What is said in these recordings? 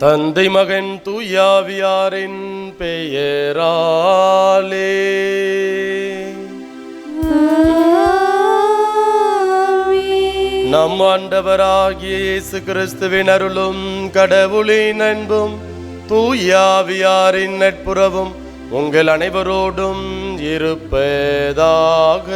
தந்தை மகன் தூயாவியாரின் பெயராலே. நம் ஆண்டவராகிய இயேசு கிறிஸ்துவின் அருளும் கடவுளின் அன்பும் தூயாவியாரின் நட்புறவும் உங்கள் அனைவரோடும் இருப்பதாக.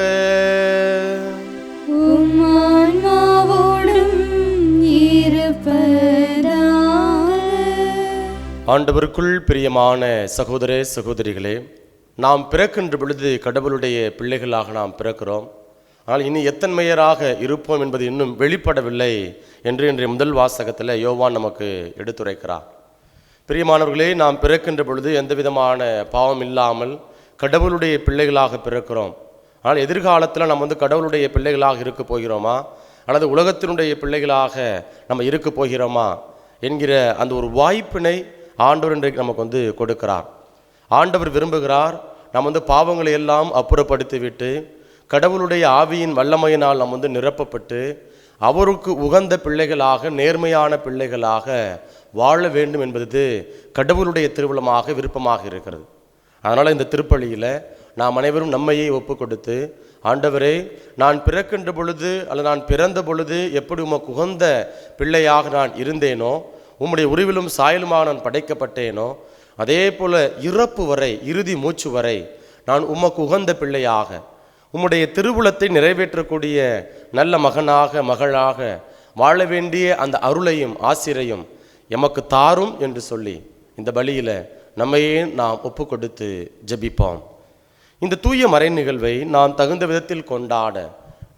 ஆண்டவருக்குள் பிரியமான சகோதர சகோதரிகளே, நாம் பிறக்கின்ற பொழுது கடவுளுடைய பிள்ளைகளாக நாம் பிறக்கிறோம். ஆனால் இனி எத்தன்மையராக இருப்போம் என்பது இன்னும் வெளிப்படவில்லை என்று இன்றைய முதல் வாசகத்தில் யோவான் நமக்கு எடுத்துரைக்கிறார். பிரியமானவர்களே, நாம் பிறக்கின்ற பொழுது எந்த விதமான பாவம் இல்லாமல் கடவுளுடைய பிள்ளைகளாக பிறக்கிறோம். ஆனால் எதிர்காலத்தில் நம்ம கடவுளுடைய பிள்ளைகளாக இருக்க போகிறோமா அல்லது உலகத்தினுடைய பிள்ளைகளாக நம்ம இருக்க போகிறோமா என்கிற அந்த ஒரு வாய்ப்பினை ஆண்டவர் இன்றைக்கு நமக்கு கொடுக்கிறார். ஆண்டவர் விரும்புகிறார் நாம் பாவங்களை எல்லாம் அப்புறப்படுத்திவிட்டு கடவுளுடைய ஆவியின் வல்லமையினால் நாம் நிரப்பப்பட்டு அவருக்கு உகந்த பிள்ளைகளாக, நேர்மையான பிள்ளைகளாக வாழ வேண்டும் என்பது கடவுளுடைய திருவுளமாக விருப்பமாக இருக்கிறது. அதனால் இந்த திருப்பலியில் நாம் அனைவரும் நம்மையே ஒப்பு கொடுத்து, ஆண்டவரே, நான் பிறக்கின்ற பொழுது அல்லது நான் பிறந்த பொழுது எப்படி உமக்கு உகந்த பிள்ளையாக நான் இருந்தேனோ, உம்முடைய உருவிலும் சாயலுமாக நான் படைக்கப்பட்டேனோ, அதே போல் இறப்பு வரை, இறுதி மூச்சு வரை நான் உமக்கு உகந்த பிள்ளையாக, உம்முடைய திருவுளத்தை நிறைவேற்றக்கூடிய நல்ல மகனாக, மகளாக வாழ வேண்டிய அந்த அருளையும் ஆசிரையும் எமக்கு தாரும் என்று சொல்லி இந்த பலியில் நம்மையே நாம் ஒப்பு கொடுத்து ஜெபிப்போம். இந்த தூய மறை நிகழ்வை நாம் தகுந்த விதத்தில் கொண்டாட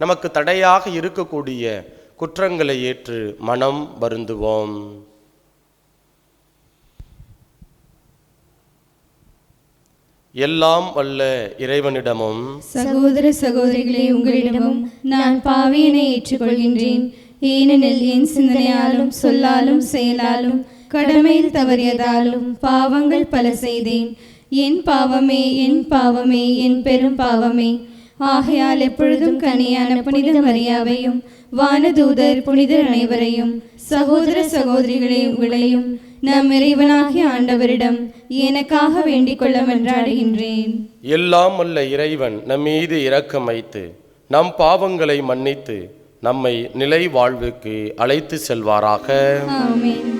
நமக்கு தடையாக இருக்கக்கூடிய குற்றங்களை ஏற்று மனம் வருந்துவோம். எல்லாம் வல்ல இறைவனிடமும் சகோதர சகோதரிகளே, உங்களிடமும் நான் பாவியினை ஏற்றுக்கொள்கின்றேன். ஏனெனில் என் சிந்தனையாலும் சொல்லாலும் செயலாலும் கடமையில் தவறியதாலும் பாவங்கள் பல செய்தேன். என் பாவமே, என் பாவமே, என் பெரும் பாவமே. ஆகையால் எப்பொழுதும் கனியான புனித மரியாவையும் வானதூதர் புனிதர் அனைவரையும், சகோதர சகோதரிகளே, உங்களையும் நம் இறைவனாகிய ஆண்டவரிடம் எனக்காக வேண்டிக் கொள்ள மன்றாடுகின்றேன். எல்லாம் வல்ல இறைவன் நம் மீது இரக்கம் வைத்து நம் பாவங்களை மன்னித்து நம்மை நிலை வாழ்வுக்கு அழைத்து செல்வாராக. ஆமென்.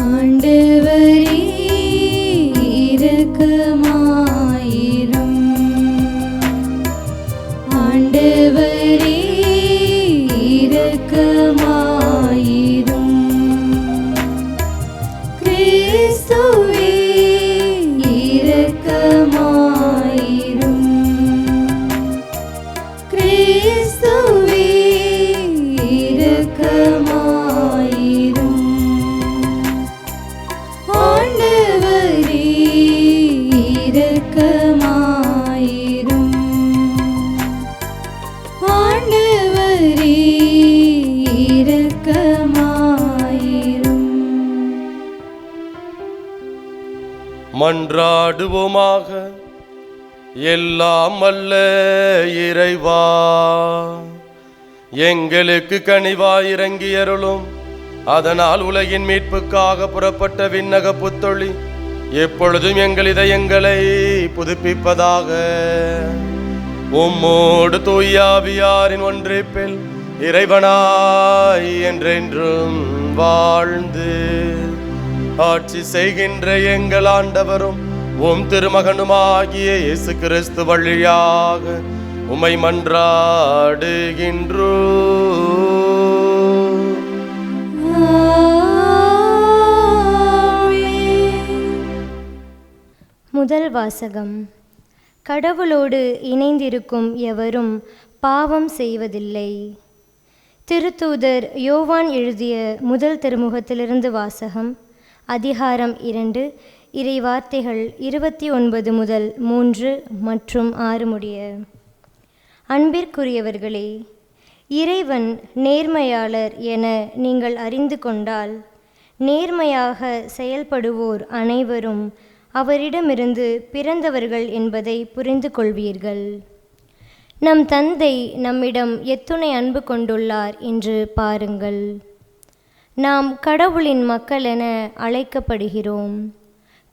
ஆண்டவரே இரக்கமாயிரும். ஆண்டவரே இரக்கமாயிரும். கிறிஸ்துவே இரக்கமாயிரும். கிறிஸ்துவே இரக்கமாயிரும். ஆண்டவரே இரக்கமாயிரும். ஆண்டவரே இரக்கமாயிரும். மன்றாடுவோமாக. எல்லாம் வல்ல இறைவா, எங்களுக்கு கனிவாய் இறங்கியருளும். அதனால் உலகின் மீட்புக்காக புறப்பட்ட விண்ணக புத்தொளி எப்பொழுதும் எங்கள் இதயங்களை புதுப்பிப்பதாக. உம்மோடு தூயாவியாரின் ஒன்றிப்பில் இறைவனாய் என்றென்றும் வாழ்ந்து ஆட்சி செய்கின்ற எங்கள் ஆண்டவரும் உம் திருமகனுமாகிய இயேசு கிறிஸ்து வழியாக உம்மை மன்றாடுகின்றோம். முதல் வாசகம். கடவுளோடு இணைந்திருக்கும் எவரும் பாவம் செய்வதில்லை. திருத்தூதர் யோவான் எழுதிய முதல் திருமுகத்திலிருந்து வாசகம். அதிகாரம் 2, இறை வார்த்தைகள் 29 முதல் 3 மற்றும் 6 முடிய. அன்பிற்குரியவர்களே, இறைவன் நேர்மையாளர் என நீங்கள் அறிந்து கொண்டால், நேர்மையாக செயல்படுவோர் அனைவரும் அவரிடமிருந்து பிறந்தவர்கள் என்பதை புரிந்து கொள்வீர்கள். நம் தந்தை நம்மிடம் எத்துணை அன்பு கொண்டுள்ளார் என்று பாருங்கள். நாம் கடவுளின் மக்கள் என அழைக்கப்படுகிறோம்.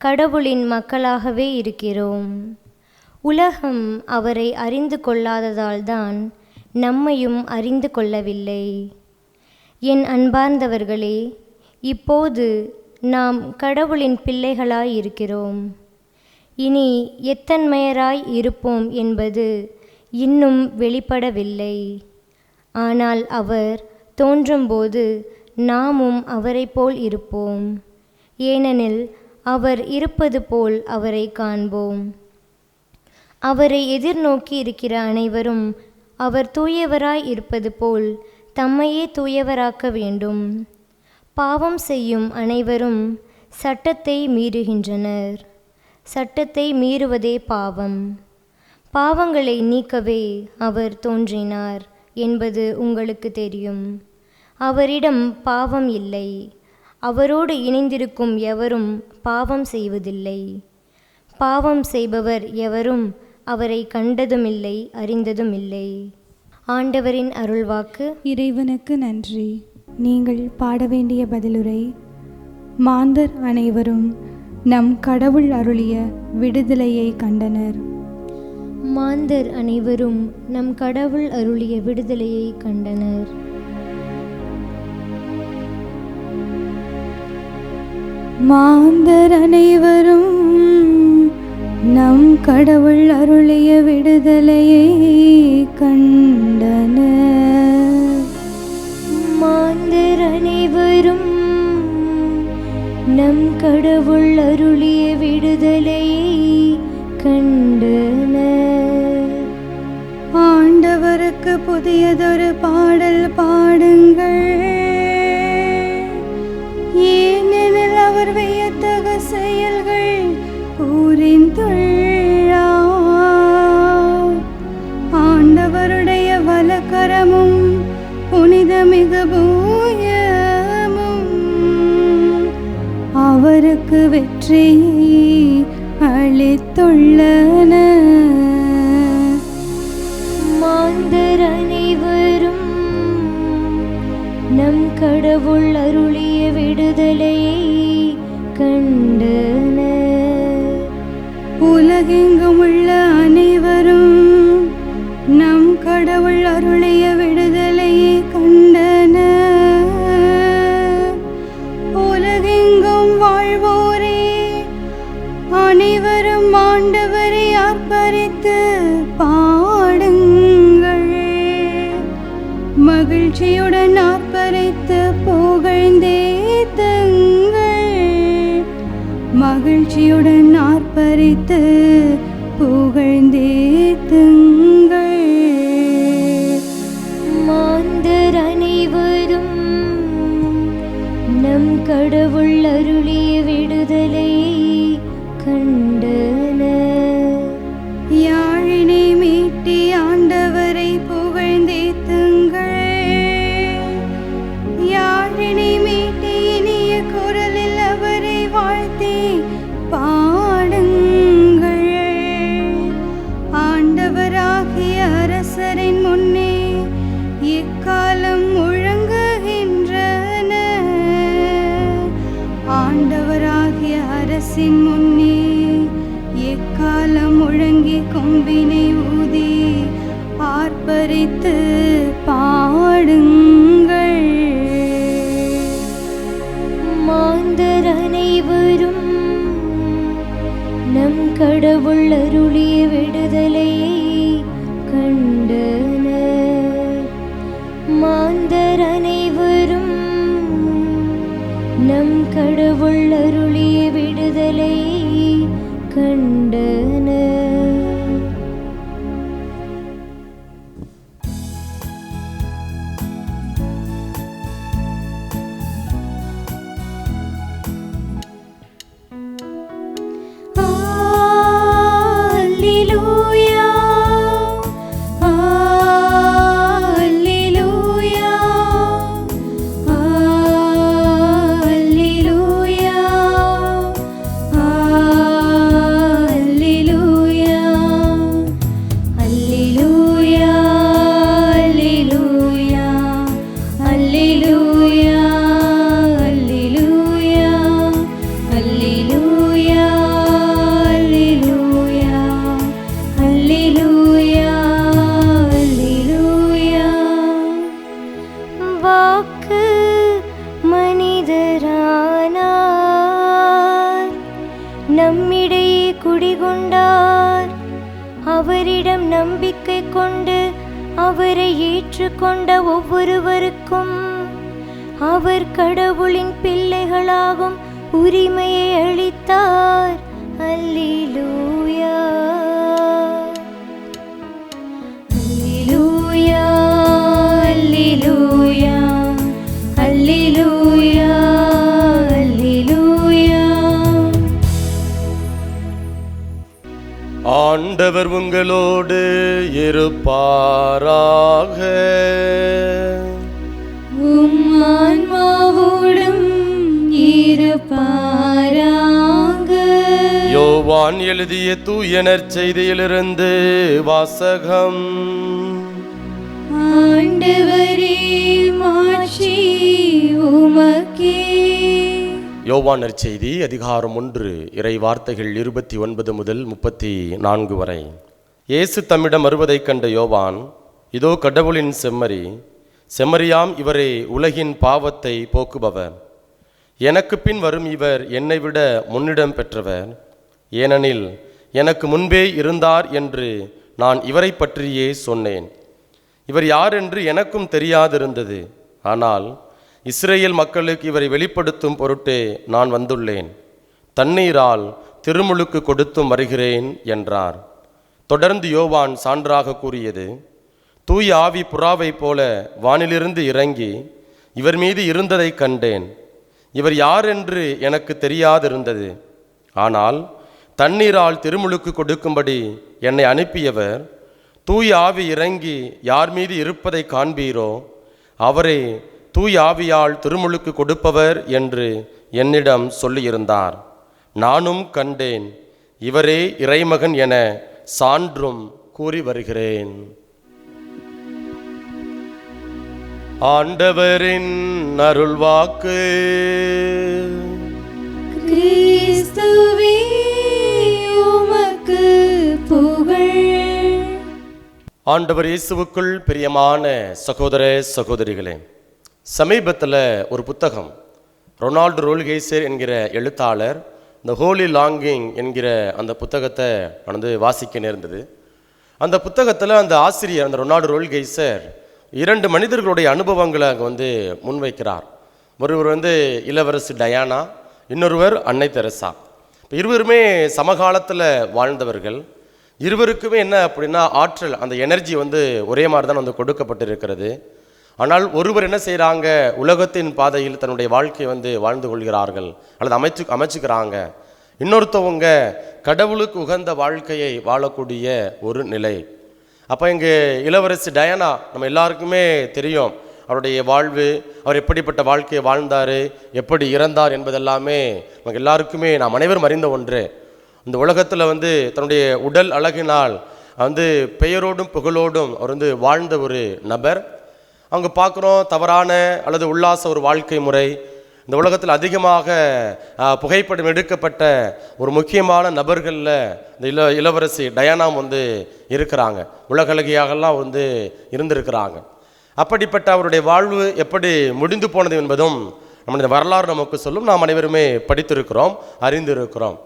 கடவுளின் மக்களாகவே இருக்கிறோம். உலகம் அவரை அறிந்து கொள்ளாததால் தான் நம்மையும் அறிந்து கொள்ளவில்லை. என் அன்பார்ந்தவர்களே, இப்போது நாம் கடவுளின் பிள்ளைகளாய் இருக்கிறோம். இனி எத்தன்மையராய் இருப்போம் என்பது இன்னும் வெளிப்படவில்லை. ஆனால் அவர் தோன்றும்போது நாமும் அவரை போல் இருப்போம். ஏனெனில் அவர் இருப்பது போல் அவரை காண்போம். அவரை எதிர்நோக்கி இருக்கிற அனைவரும் அவர் தூயவராய் இருப்பது போல் தம்மையே தூயவராக்க வேண்டும். பாவம் செய்யும் அனைவரும் சட்டத்தை மீறுகின்றனர். சட்டத்தை மீறுவதே பாவம். பாவங்களை நீக்கவே அவர் தோன்றினார் என்பது உங்களுக்கு தெரியும். அவரிடம் பாவம் இல்லை. அவரோடு இணைந்திருக்கும் எவரும் பாவம் செய்வதில்லை. பாவம் செய்பவர் எவரும் அவரை கண்டதுமில்லை, அறிந்ததுமில்லை. ஆண்டவரின் அருள்வாக்கு. இறைவனுக்கு நன்றி. நீங்கள் பாட வேண்டிய பதிலுரை. மாந்தர் அனைவரும் நம் கடவுள் அருளிய விடுதலையை கண்டனர். மாந்தர் அனைவரும் நம் கடவுள் அருளிய விடுதலையை கண்டனர். மாந்தர் அனைவரும் நம் கடவுள் அருளிய விடுதலையை கண்டனர். மாந்தர் அனைவரும் நம் கடவுள் அருளிய விடுதலையை கண்டனர். ஆண்டவருக்கு புதியதொரு பாடல் பாடுங்கள். ஏனெனில் அவர் வியத்தக செயல்கள் புரிந்துள்ளார். ஆண்டவருடைய வலக்கரமும் புனிதமிகு பூயமும் அவருக்கு வெற்றி அளித்துள்ளன. மாந்தர் அனைவரும் நம் கடவுள் அருளிய விடுதலையை கண்டனர். உலகெங்கும் உள்ள அனைவரும் நம் கடவுள் அருளிய விடுதலையை கண்டனர். உலகெங்கும் வாழ்வோரே அனைவரும் ஆண்டவரை ஆர்ப்பரித்து பாடுங்கள். மகிழ்ச்சியுடன் ஆர்ப்பரித்து புகழ்ந்தேத்துங்கள். மகிழ்ச்சியுடன் ஆர்ப்பரித்து புகழ்ந்தேத்துங்கள். மாந்தர் அனைவரும் நம் கடவுள் அருளிய விடுதலையை கண்டனர். யாழினை மீட்டி ஆண்டவரை புகழ்ந்தேத்துங்கள். யாழினை மீட்டி இனிய குரலில் அவரை வாழ்த்தி பாடுங்கள். ஆண்டவராகிய அரசரின் முன்னே எக்காலம் முழங்குகின்றன. ஆண்டவராகிய அரசின் முன்னே எக்காலம் முழங்கி கொம்பினை ஊதி ஆர்ப்பரித்து பாடுங்கள். மாந்தர் அனைவரும் நம் கடவுள் அருளிய விடுதலையை கண்டனர். மாந்தர் அனைவரும் நம் கடவுள் அருளிய விடுதலையை கண்டனர். நம்பிக்கை கொண்டு அவரை ஏற்றுக்கொண்ட ஒவ்வொருவருக்கும் அவர் கடவுளின் பிள்ளைகளாகும் உரிமையை அளித்தார். அல்லேலூயா, அல்லேலூயா, அல்லேலூயா, அல்லேலூயா, அல்லேலூயா. ஆண்டவர் உங்களோடு இருப்பாராக. உம் ஆன்மாவோடும் இருப்பாராக. யோவான் எழுதிய தூய நற்செய்தியிலிருந்து வாசகம். ஆண்டவரே, மாட்சி உமக்கே. யோவான் நற்செய்தி அதிகாரம் 1 இறை வார்த்தைகள் 29 முதல் 34 வரை. இயேசு தம்மிடம் வருவதைக் கண்ட யோவான், இதோ கடவுளின் செம்மறி, செம்மறியாம் இவரே உலகின் பாவத்தை போக்குபவர். எனக்கு பின் வரும் இவர் என்னை விட முன்னிடம் பெற்றவர், ஏனெனில் எனக்கு முன்பே இருந்தார் என்று நான் இவரை பற்றியே சொன்னேன். இவர் யார் என்று எனக்கும் தெரியாதிருந்தது, ஆனால் இஸ்ரேல் மக்களுக்கு இவரை வெளிப்படுத்தும் பொருட்டே நான் வந்துள்ளேன். தண்ணீரால் திருமுழுக்கு கொடுத்தும் வருகிறேன் என்றார். தொடர்ந்து யோவான் சான்றாக கூறியது, தூய ஆவி புறாவைப் போல வானிலிருந்து இறங்கி இவர் மீது இருந்ததைக் கண்டேன். இவர் யார் என்று எனக்கு தெரியாதிருந்தது, ஆனால் தண்ணீரால் திருமுழுக்கு கொடுக்கும்படி என்னை அனுப்பியவர், தூய ஆவி இறங்கி யார் மீது இருப்பதை காண்பீரோ அவரே தூய ஆவியால் திருமுழுக்கு கொடுப்பவர் என்று என்னிடம் சொல்லியிருந்தார். நானும் கண்டேன், இவரே இறைமகன் என சான்றும் கூறி வருகிறேன். ஆண்டவரின் அருள்வாக்கு. கிறிஸ்துவே, உமக்கு புகழ். ஆண்டவர் இயேசுவுக்குள் பிரியமான சகோதர சகோதரிகளே, சமீபத்தில் ஒரு புத்தகம் ரொனால்டு ரோல்கேசர் என்கிற எழுத்தாளர் இந்த ஹோலி லாங்கிங் என்கிற அந்த புத்தகத்தை நான் வாசிக்க நேர்ந்தது. அந்த புத்தகத்தில் அந்த ஆசிரியர் அந்த ரொனால்டு ரோல்கேசர் 2 மனிதர்களுடைய அனுபவங்களை அங்கே முன்வைக்கிறார். ஒருவர் இளவரசி டயானா, இன்னொருவர் அன்னை தெரசா. இப்போ இருவருமே சமகாலத்தில் வாழ்ந்தவர்கள். இருவருக்குமே என்ன அப்படின்னா ஆற்றல், அந்த எனர்ஜி ஒரே மாதிரி தான் கொடுக்கப்பட்டிருக்கிறது. ஆனால் ஒருவர் என்ன செய்கிறாங்க, உலகத்தின் பாதையில் தன்னுடைய வாழ்க்கையை வாழ்ந்து கொள்கிறார்கள் அல்லது அமைச்சுக்கிறாங்க. இன்னொருத்தவங்க கடவுளுக்கு உகந்த வாழ்க்கையை வாழக்கூடிய ஒரு நிலை. அப்போ இங்கே இளவரசி டயானா நம்ம எல்லாருக்குமே தெரியும் அவருடைய வாழ்வு, அவர் எப்படிப்பட்ட வாழ்க்கையை வாழ்ந்தார், எப்படி இறந்தார் என்பதெல்லாமே நமக்கு எல்லாருக்குமே நாம் அனைவரும் அறிந்த ஒன்று. இந்த உலகத்தில் தன்னுடைய உடல் அழகினால் பெயரோடும் புகழோடும் அவர் வாழ்ந்த ஒரு நபர். அங்கே பார்க்குறோம் தவறான அல்லது உல்லாச ஒரு வாழ்க்கை முறை. இந்த உலகத்தில் அதிகமாக புகைப்படம் எடுக்கப்பட்ட ஒரு முக்கியமான நபர்களில் இந்த இளவரசி டயானாம் இருக்கிறாங்க. உலகளகியாகலாம் இருந்திருக்கிறாங்க. அப்படிப்பட்ட அவருடைய வாழ்வு எப்படி முடிந்து போனது என்பதும் நம்முடைய வரலாறு நமக்கு சொல்லும். நாம் அனைவருமே படித்திருக்கிறோம், அறிந்திருக்கிறோம்.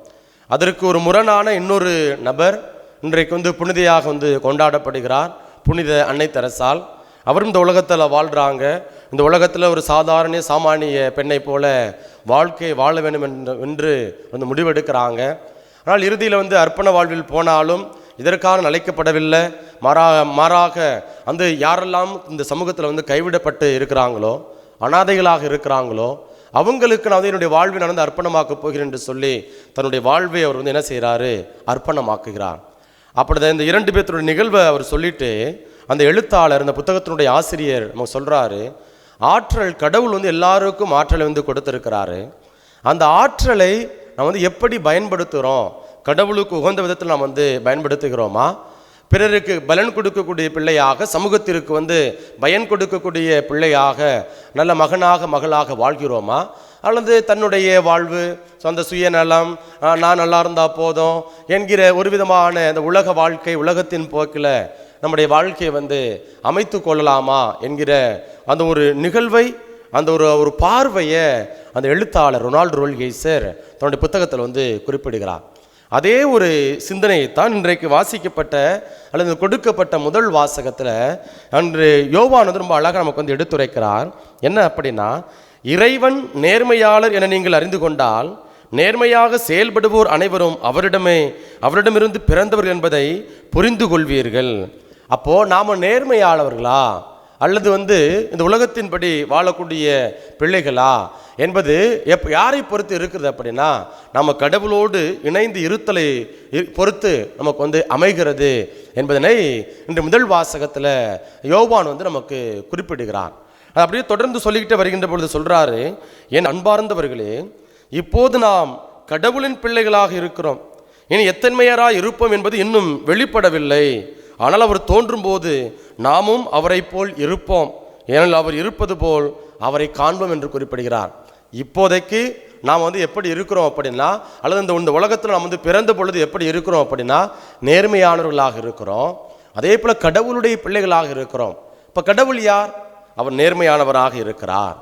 அதற்கு ஒரு முரணான இன்னொரு நபர் இன்றைக்கு புனிதையாக கொண்டாடப்படுகிறார், புனித அன்னை தெரசால். அவரும் இந்த உலகத்தில் வாழ்கிறாங்க. இந்த உலகத்தில் ஒரு சாதாரண சாமானிய பெண்ணை போல வாழ்க்கையை வாழ வேண்டும் என்று முடிவெடுக்கிறாங்க. ஆனால் இறுதியில் அர்ப்பண வாழ்வில் போனாலும் இதற்காக அழைக்கப்படவில்லை. மாறாக யாரெல்லாம் இந்த சமூகத்தில் கைவிடப்பட்டு இருக்கிறாங்களோ, அனாதைகளாக இருக்கிறாங்களோ, அவங்களுக்கு நான் என்னுடைய வாழ்வை நான் அர்ப்பணமாக்க போகிறேன் என்று சொல்லி தன்னுடைய வாழ்வை அவர் என்ன செய்கிறாரு, அர்ப்பணமாக்குகிறார். அப்படி இந்த 2 பேர்த்துடைய நிகழ்வை அவர் சொல்லிட்டு அந்த எழுத்தாளர், இந்த புத்தகத்தினுடைய ஆசிரியர் நம்ம சொல்கிறாரு, ஆற்றல் கடவுள் எல்லாருக்கும் ஆற்றலை கொடுத்துருக்கிறாரு. அந்த ஆற்றலை நாம் எப்படி பயன்படுத்துகிறோம், கடவுளுக்கு உகந்த விதத்தில் நாம் பயன்படுத்துகிறோமா, பிறருக்கு பலன் கொடுக்கக்கூடிய பிள்ளையாக, சமூகத்திற்கு பயன் கொடுக்கக்கூடிய பிள்ளையாக, நல்ல மகனாக மகளாக வாழ்கிறோமா, அல்லது தன்னுடைய வாழ்வு, சொந்த சுயநலம், நான் நல்லா இருந்தால் போதும் என்கிற ஒரு விதமான அந்த உலக வாழ்க்கை, உலகத்தின் போக்கில் நம்முடைய வாழ்க்கையை அமைத்து கொள்ளலாமா என்கிற அந்த ஒரு நிகழ்வை, அந்த ஒரு பார்வையை அந்த எழுத்தாளர் ரொனால்டு ரோல்கேசர் தன்னுடைய புத்தகத்தில் குறிப்பிடுகிறார். அதே ஒரு சிந்தனையைத்தான் இன்றைக்கு வாசிக்கப்பட்ட அல்லது கொடுக்கப்பட்ட முதல் வாசகத்தில் அன்று யோவான் வந்து ரொம்ப அழகாக நமக்கு வந்து எடுத்துரைக்கிறார். என்ன அப்படின்னா, இறைவன் நேர்மையாளர் என நீங்கள் அறிந்து கொண்டால் நேர்மையாக செயல்படுவோர் அனைவரும் அவரிடமிருந்து பிறந்தவர்கள் என்பதை புரிந்து கொள்வீர்கள். அப்போ நாம நேர்மையாளவர்களா அல்லது வந்து இந்த உலகத்தின்படி வாழக்கூடிய பிள்ளைகளா என்பது யாரை பொறுத்து இருக்கிறது அப்படின்னா, நம்ம கடவுளோடு இணைந்து இருத்தலை பொறுத்து நமக்கு வந்து அமைகிறது என்பதனை இன்று முதல் வாசகத்தில் யோவான் வந்து நமக்கு குறிப்பிடுகிறார். அது அப்படியே தொடர்ந்து சொல்லிக்கிட்டே வருகின்ற பொழுது சொல்றாரு, என் அன்பார்ந்தவர்களே, இப்போது நாம் கடவுளின் பிள்ளைகளாக இருக்கிறோம். இனி எத்தன்மையராய் இருப்போம் என்பது இன்னும் வெளிப்படவில்லை. ஆனால் அவர் தோன்றும் போது நாமும் அவரை போல் இருப்போம், ஏனெனில் அவர் இருப்பது போல் அவரை காண்போம் என்று குறிப்பிடுகிறார். இப்போதைக்கு நாம் வந்து எப்படி இருக்கிறோம் அப்படின்னா, அல்லது இந்த உலகத்தில் நாம் வந்து பிறந்த பொழுது எப்படி இருக்கிறோம் அப்படின்னா, நேர்மையானவர்களாக இருக்கிறோம். அதே போல் கடவுளுடைய பிள்ளைகளாக இருக்கிறோம். இப்போ கடவுள் யார்? அவர் நேர்மையானவராக இருக்கிறார்.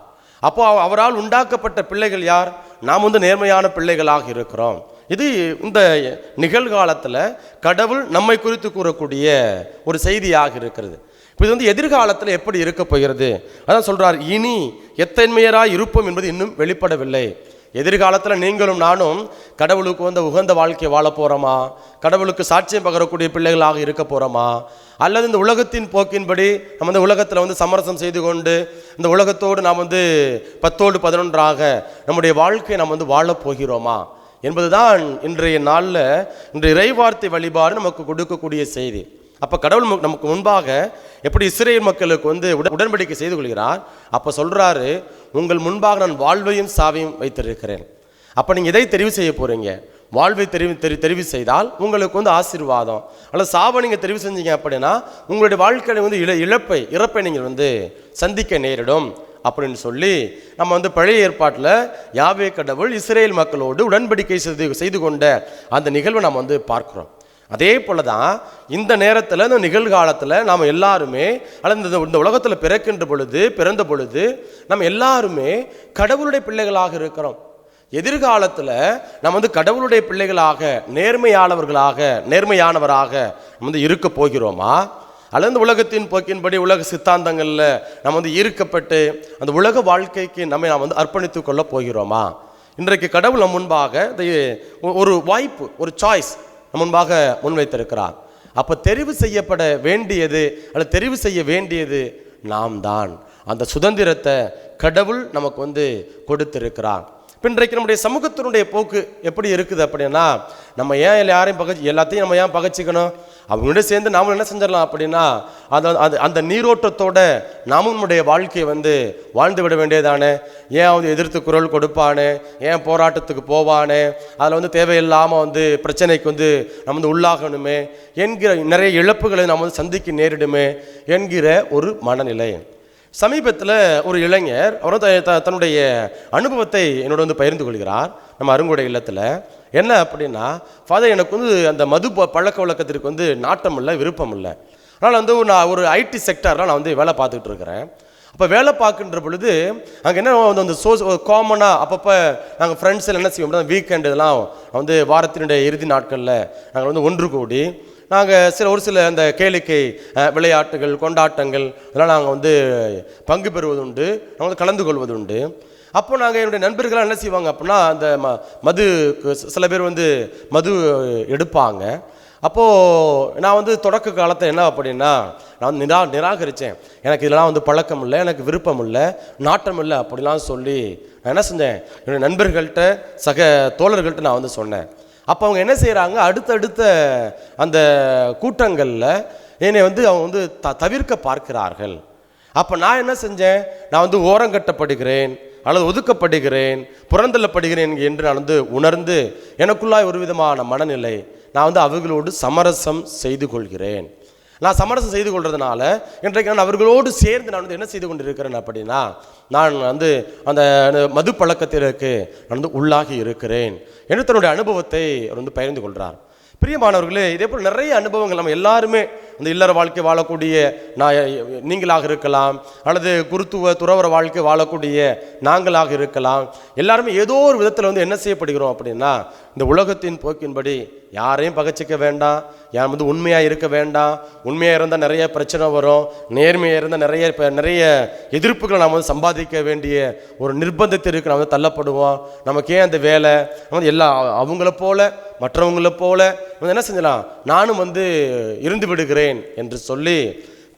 அப்போ அவரால் உண்டாக்கப்பட்ட பிள்ளைகள் யார்? நாம் வந்து நேர்மையான பிள்ளைகளாக இருக்கிறோம். இது இந்த நிகழ்காலத்தில் கடவுள் நம்மை குறித்து கூறக்கூடிய ஒரு செய்தியாக இருக்கிறது. இப்போ இது வந்து எதிர்காலத்தில் எப்படி இருக்க போகிறது? அதான் சொல்றார், இனி எத்தன்மையராய் இருப்போம் என்பது இன்னும் வெளிப்படவில்லை. எதிர்காலத்தில் நீங்களும் நானும் கடவுளுக்கு வந்து உகந்த வாழ்க்கை வாழ போகிறோமா? கடவுளுக்கு சாட்சியம் பகரக்கூடிய பிள்ளைகளாக இருக்க போகிறோமா? அல்லது இந்த உலகத்தின் போக்கின்படி நம்ம இந்த உலகத்தில் வந்து சமரசம் செய்து கொண்டு இந்த உலகத்தோடு நாம் வந்து 10ஓடு 11ஆக நம்முடைய வாழ்க்கையை நாம் வந்து வாழப் போகிறோமா என்பதுதான் இன்றைய நாளில் இன்றைய இறைவார்த்தை வழிபாடு நமக்கு கொடுக்கக்கூடிய செய்தி. அப்போ கடவுள் நமக்கு முன்பாக எப்படி இஸ்ரேல் மக்களுக்கு வந்து உடன்படிக்கை செய்து கொள்கிறார். அப்போ சொல்கிறாரு, உங்கள் முன்பாக நான் வாழ்வையும் சாவையும் வைத்திருக்கிறேன். அப்போ நீங்கள் எதை தெரிவு செய்ய போகிறீங்க? வாழ்வை தெரிவு செய்தால் உங்களுக்கு வந்து ஆசீர்வாதம், அல்லது சாவை நீங்கள் தெரிவு செஞ்சீங்க அப்படின்னா உங்களுடைய வாழ்க்கையில் வந்து இறப்பை நீங்கள் வந்து சந்திக்க நேரிடும் அப்படின்னு சொல்லி நம்ம வந்து பழைய ஏற்பாட்டில் யாவே கடவுள் இஸ்ரேல் மக்களோடு உடன்படிக்கை செய்து கொண்ட அந்த நிகழ்வை நம்ம வந்து பார்க்குறோம். அதே போல தான் இந்த நேரத்தில் இந்த நிகழ்காலத்தில் நாம் எல்லாருமே அல்லது இந்த உலகத்தில் பிறந்த பொழுது நம்ம எல்லாருமே கடவுளுடைய பிள்ளைகளாக இருக்கிறோம். எதிர்காலத்தில் நம்ம வந்து கடவுளுடைய பிள்ளைகளாக நேர்மையானவராக நம்ம வந்து இருக்க போகிறோமா? அல்லது இந்த உலகத்தின் போக்கின்படி உலக சித்தாந்தங்களில் நம்ம வந்து ஈர்க்கப்பட்டு அந்த உலக வாழ்க்கைக்கு நாம் வந்து அர்ப்பணித்து கொள்ள போகிறோமா? இன்றைக்கு கடவுள் நம் முன்பாக ஒரு வாய்ப்பு, ஒரு சாய்ஸ் முன்பாக முன்வைத்திருக்கிறார். அப்போ தெரிவு செய்ய வேண்டியது நாம் தான். அந்த சுதந்திரத்தை கடவுள் நமக்கு வந்து கொடுத்திருக்கிறார். இன்றைக்கு நம்முடைய சமூகத்தினுடைய போக்கு எப்படி இருக்குது அப்படின்னா, நம்ம ஏன் எல்லாத்தையும் நம்ம ஏன் பகைச்சிக்கணும்? அவங்களோட சேர்ந்து நாமளும் என்ன செஞ்சிடலாம் அப்படின்னா அந்த நீரோட்டத்தோட நாமும் நம்முடைய வாழ்க்கையை வந்து வாழ்ந்து விட வேண்டியதானே. ஏன் வந்து எதிர்த்து குரல் கொடுப்பானே, ஏன் போராட்டத்துக்கு போவானே, அதில் வந்து தேவையில்லாமல் வந்து பிரச்சனைக்கு வந்து நம்ம வந்து உள்ளாகணுமே என்கிற நிறைய இழப்புகளை நாம் வந்து சந்திக்க நேரிடுமே என்கிற ஒரு மனநிலை. சமீபத்தில் ஒரு இளைஞர் அவர் தன்னுடைய அனுபவத்தை என்னோட வந்து பகிர்ந்து கொள்கிறார் நம்ம அருங்கொடை இல்லத்தில். என்ன அப்படின்னா, ஃபாதர், எனக்கு வந்து அந்த மது பழக்க வழக்கத்திற்கு வந்து நாட்டம் இல்லை, விருப்பம் இல்லை. அதனால் வந்து நான் ஒரு ஐடி செக்டரில் நான் வந்து வேலை பார்த்துக்கிட்டு இருக்கிறேன். அப்போ வேலை பார்க்கின்ற பொழுது அங்கே என்ன வந்து காமனாக அப்பப்போ நாங்கள் ஃப்ரெண்ட்ஸில் என்ன செய்வோம் அப்படின்னா, வீக்கெண்டு இதெல்லாம் வந்து வாரத்தினுடைய இறுதி நாட்களில் நாங்கள் வந்து ஒன்று கூடி நாங்கள் ஒரு சில அந்த கேளிக்கை விளையாட்டுகள், கொண்டாட்டங்கள் இதெல்லாம் நாங்கள் வந்து பங்கு பெறுவதுண்டு, நாங்கள் வந்து கலந்து கொள்வதுண்டு. அப்போ நாங்கள் என்னுடைய நண்பர்களாக என்ன செய்வாங்க அப்படின்னா, அந்த மது சில பேர் வந்து மது எடுப்பாங்க. அப்போது நான் வந்து தொடக்க காலத்தை என்ன அப்படின்னா நான் வந்து நிராகரித்தேன். எனக்கு இதெல்லாம் வந்து பழக்கம் இல்லை, எனக்கு விருப்பம் இல்லை, நாட்டம் இல்லை அப்படிலாம் சொல்லி நான் என்ன செஞ்சேன், என்னுடைய நண்பர்கள்ட்ட சக தோழர்கள்ட்ட நான் வந்து சொன்னேன். அப்போ அவங்க என்ன செய்கிறாங்க, அடுத்தடுத்த அந்த கூட்டங்களில் என்னை வந்து அவங்க வந்து தவிர்க்க பார்க்கிறார்கள். அப்போ நான் என்ன செஞ்சேன், நான் வந்து ஓரங்கட்டப்படுகிறேன் அல்லது ஒதுக்கப்படுகிறேன், புறந்தள்ளப்படுகிறேன் என்று நான் வந்து உணர்ந்து எனக்குள்ளாய் ஒரு விதமான மனநிலை, நான் வந்து அவர்களோடு சமரசம் செய்து கொள்கிறேன். நான் சமரசம் செய்து கொள்றதுனால இன்றைக்கு நான் அவர்களோடு சேர்ந்து நான் வந்து என்ன செய்து கொண்டிருக்கிறேன் அப்படின்னா, நான் வந்து அந்த மது பழக்கத்திற்கு நான் வந்து உள்ளாகி இருக்கிறேன் என்று தன்னுடைய அனுபவத்தை அவர் வந்து பகிர்ந்து கொள்கிறார். பிரியமானவர்களே, இதே போல் நிறைய அனுபவங்கள் நம்ம எல்லாருமே இந்த இல்லற வாழ்க்கை வாழக்கூடிய நீங்களாக இருக்கலாம், அல்லது குருத்துவ துறவர வாழ்க்கை வாழக்கூடிய நாங்களாக இருக்கலாம். எல்லாருமே ஏதோ ஒரு விதத்தில் வந்து என்ன செய்யப்படுகிறோம் அப்படின்னா, இந்த உலகத்தின் போக்கின்படி யாரையும் பகைச்சிக்க வேண்டாம், யார் வந்து உண்மையாக இருக்க வேண்டாம். உண்மையாக இருந்தால் நிறைய பிரச்சனை வரும், நேர்மையாக இருந்தால் நிறைய எதிர்ப்புகளை நாம் வந்து சம்பாதிக்க வேண்டிய ஒரு நிர்பந்தத்திற்கு நாம் வந்து தள்ளப்படுவோம். நமக்கு ஏன் அந்த வேலை, வந்து எல்லாம் அவங்கள போல மற்றவங்கள போல வந்து என்ன செஞ்சலாம், நானும் வந்து இருந்து விடுகிறேன் என்று சொல்லி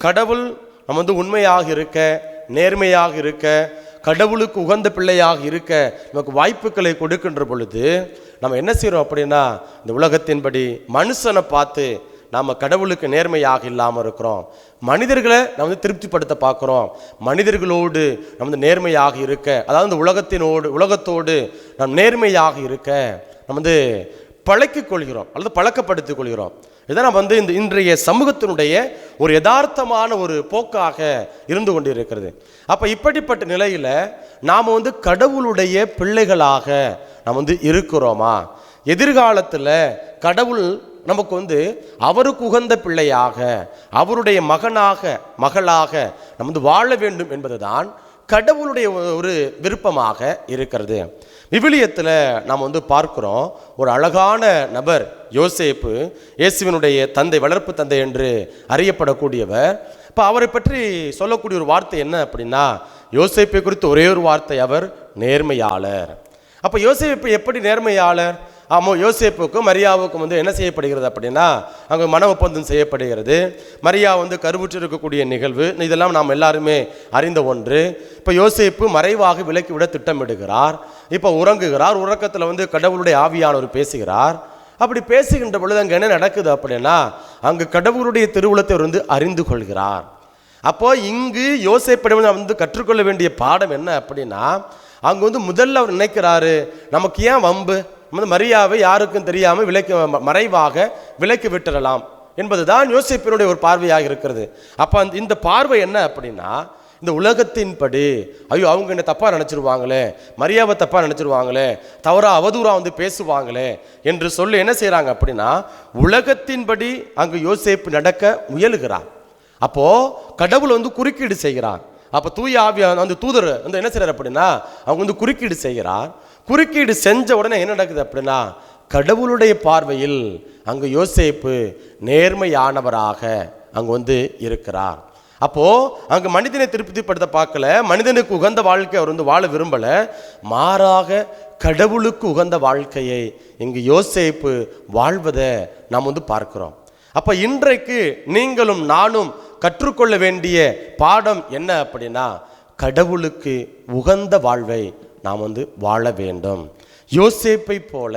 கடவுள் நம்ம வந்து உண்மையாக இருக்க, நேர்மையாக இருக்க, கடவுளுக்கு உகந்த பிள்ளையாக இருக்க நமக்கு வாய்ப்புகளை கொடுக்கின்ற பொழுது நம்ம என்ன செய்கிறோம் அப்படின்னா, இந்த உலகத்தின்படி மனுஷனை பார்த்து நாம் கடவுளுக்கு நேர்மையாக இல்லாமல் இருக்கிறோம். மனிதர்களை நம்ம வந்து திருப்திப்படுத்த பார்க்குறோம். மனிதர்களோடு நம்ம வந்து நேர்மையாக இருக்க, அதாவது இந்த உலகத்தோடு நாம் நேர்மையாக இருக்க நம்ம வந்து பழக்கிக் கொள்கிறோம் அல்லது பழக்கப்படுத்திக் கொள்கிறோம். இதான் நம்ம வந்து இந்த இன்றைய சமூகத்தினுடைய ஒரு யதார்த்தமான ஒரு போக்காக இருந்து கொண்டு இருக்கிறது. அப்போ இப்படிப்பட்ட நிலையில் நாம் வந்து கடவுளுடைய பிள்ளைகளாக நாம் வந்து இருக்கிறோமா? எதிர்காலத்தில் கடவுள் நமக்கு வந்து அவருக்கு உகந்த பிள்ளையாக, அவருடைய மகளாக நம்ம வந்து வாழ வேண்டும் என்பதுதான் கடவுளுடைய ஒரு விருப்பமாக இருக்கிறது. விவிலியத்தில் நாம் வந்து பார்க்கிறோம், ஒரு அழகான நபர் யோசேப்பு, இயேசுவினுடைய தந்தை, வளர்ப்பு தந்தை என்று அறியப்படக்கூடியவர். இப்போ அவரை பற்றி சொல்லக்கூடிய ஒரு வார்த்தை என்ன அப்படின்னா, யோசேப்பை குறித்து ஒரே ஒரு வார்த்தை, அவர் நேர்மையாளர். அப்போ யோசேப்பு எப்படி நேர்மையாளர்? ஆமாம், யோசேப்புக்கும் மரியாவுக்கும் வந்து என்ன செய்யப்படுகிறது அப்படின்னா, அங்கே மன ஒப்பந்தம் செய்யப்படுகிறது. மரியா வந்து கருவுற்று இருக்கக்கூடிய நிகழ்வு, இதெல்லாம் நாம் எல்லாருமே அறிந்த ஒன்று. இப்போ யோசேப்பு மறைவாக விலக்கி விட திட்டமிடுகிறார். இப்போ உறங்குகிறார். உறக்கத்தில் வந்து கடவுளுடைய ஆவியானவர் பேசுகிறார். அப்படி பேசுகின்ற பொழுது அங்கே என்ன நடக்குது அப்படின்னா, அங்கு கடவுளுடைய திருவுளத்தை வந்து அறிந்து கொள்கிறார். அப்போ இங்கு யோசேப்பிடம் வந்து கற்றுக்கொள்ள வேண்டிய பாடம் என்ன அப்படின்னா, அங்கே வந்து முதல்ல அவர் நினைக்கிறாரு, நமக்கு ஏன் வம்பு, மரியாவை யாருக்கும் தெரியாமல் மறைவாக விலக்கி விட்டுறலாம் என்பதுதான் யோசேப்பினுடைய ஒரு பார்வையாக இருக்கிறது. அப்போ இந்த பார்வை என்ன அப்படின்னா, இந்த உலகத்தின்படி ஐயோ அவங்க என்ன தப்பாக நினச்சிருவாங்களே, மரியாவை தப்பாக நினச்சிருவாங்களே, தவறாக அவதூறாக வந்து பேசுவாங்களே என்று சொல்லி என்ன செய்கிறாங்க அப்படின்னா, உலகத்தின்படி அங்கு யோசேப்பு நடக்க முயலுகிறார். அப்போது கடவுள் வந்து குறுக்கீடு செய்கிறார். அப்போ தூய ஆவியான அந்த தூதர் வந்து என்ன செய்கிறார் அப்படின்னா, அவங்க வந்து குறுக்கீடு செய்கிறார். குறுக்கீடு செஞ்ச உடனே என்ன நடக்குது அப்படின்னா, கடவுளுடைய பார்வையில் அங்கு யோசேப்பு நேர்மையானவராக அங்கு வந்து இருக்கிறார். அப்போது அங்கே மனிதனை திருப்திப்படுத்த பார்க்கல, மனிதனுக்கு உகந்த வாழ்க்கை அவர் வந்து வாழ விரும்பலை, மாறாக கடவுளுக்கு உகந்த வாழ்க்கையை இங்கு யோசேப்பு வாழ்வதை நாம் வந்து பார்க்கிறோம். அப்போ இன்றைக்கு நீங்களும் நானும் கற்றுக்கொள்ள வேண்டிய பாடம் என்ன அப்படின்னா, கடவுளுக்கு உகந்த வாழ்வை நாம் வந்து வாழ வேண்டும். யோசேப்பை போல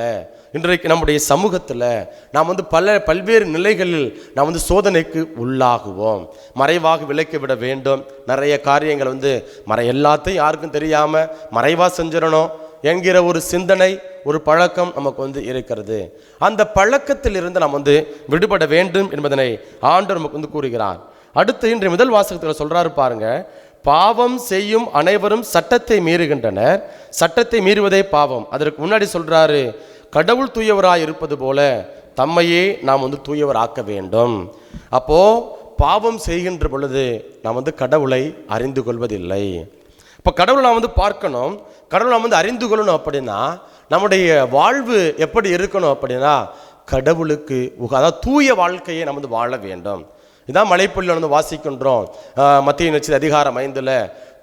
இன்றைக்கு நம்முடைய சமூகத்தில் நாம் வந்து பல்வேறு நிலைகளில் நாம் வந்து சோதனைக்கு உள்ளாகுவோம். மறைவாக விலக்கி விட வேண்டும். நிறைய காரியங்கள் வந்து எல்லாத்தையும் யாருக்கும் தெரியாமல் மறைவாக செஞ்சிடணும் என்கிற ஒரு சிந்தனை, ஒரு பழக்கம் நமக்கு வந்து இருக்கிறது. அந்த பழக்கத்தில் இருந்து நாம் வந்து விடுபட வேண்டும் என்பதனை ஆண்டவர் நமக்கு வந்து கூறுகிறார். அடுத்து இன்றைய முதல் வாசகத்தில் சொல்றாரு பாருங்க, பாவம் செய்யும் அனைவரும் சட்டத்தை மீறுகின்றனர், சட்டத்தை மீறுவதே பாவம். அதற்கு முன்னாடி சொல்றாரு, கடவுள் தூயவராய் இருப்பது போல தம்மையே நாம் வந்து தூயவர் ஆக்க வேண்டும். அப்போ பாவம் செய்கின்ற பொழுது நாம் வந்து கடவுளை அறிந்து கொள்வதில்லை. இப்போ கடவுளை நாம் வந்து பார்க்கணும், கடவுளை நாம் வந்து அறிந்து கொள்ளணும். அப்படின்னா நம்முடைய வாழ்வு எப்படி இருக்கணும் அப்படின்னா, கடவுளுக்கு அதாவது தூய வாழ்க்கையை நாம் வந்து வாழ வேண்டும். இதான் மலைப்பொழியில் வந்து வாசிக்கின்றோம். மத்திய நட்சத்திர அதிகாரம் 5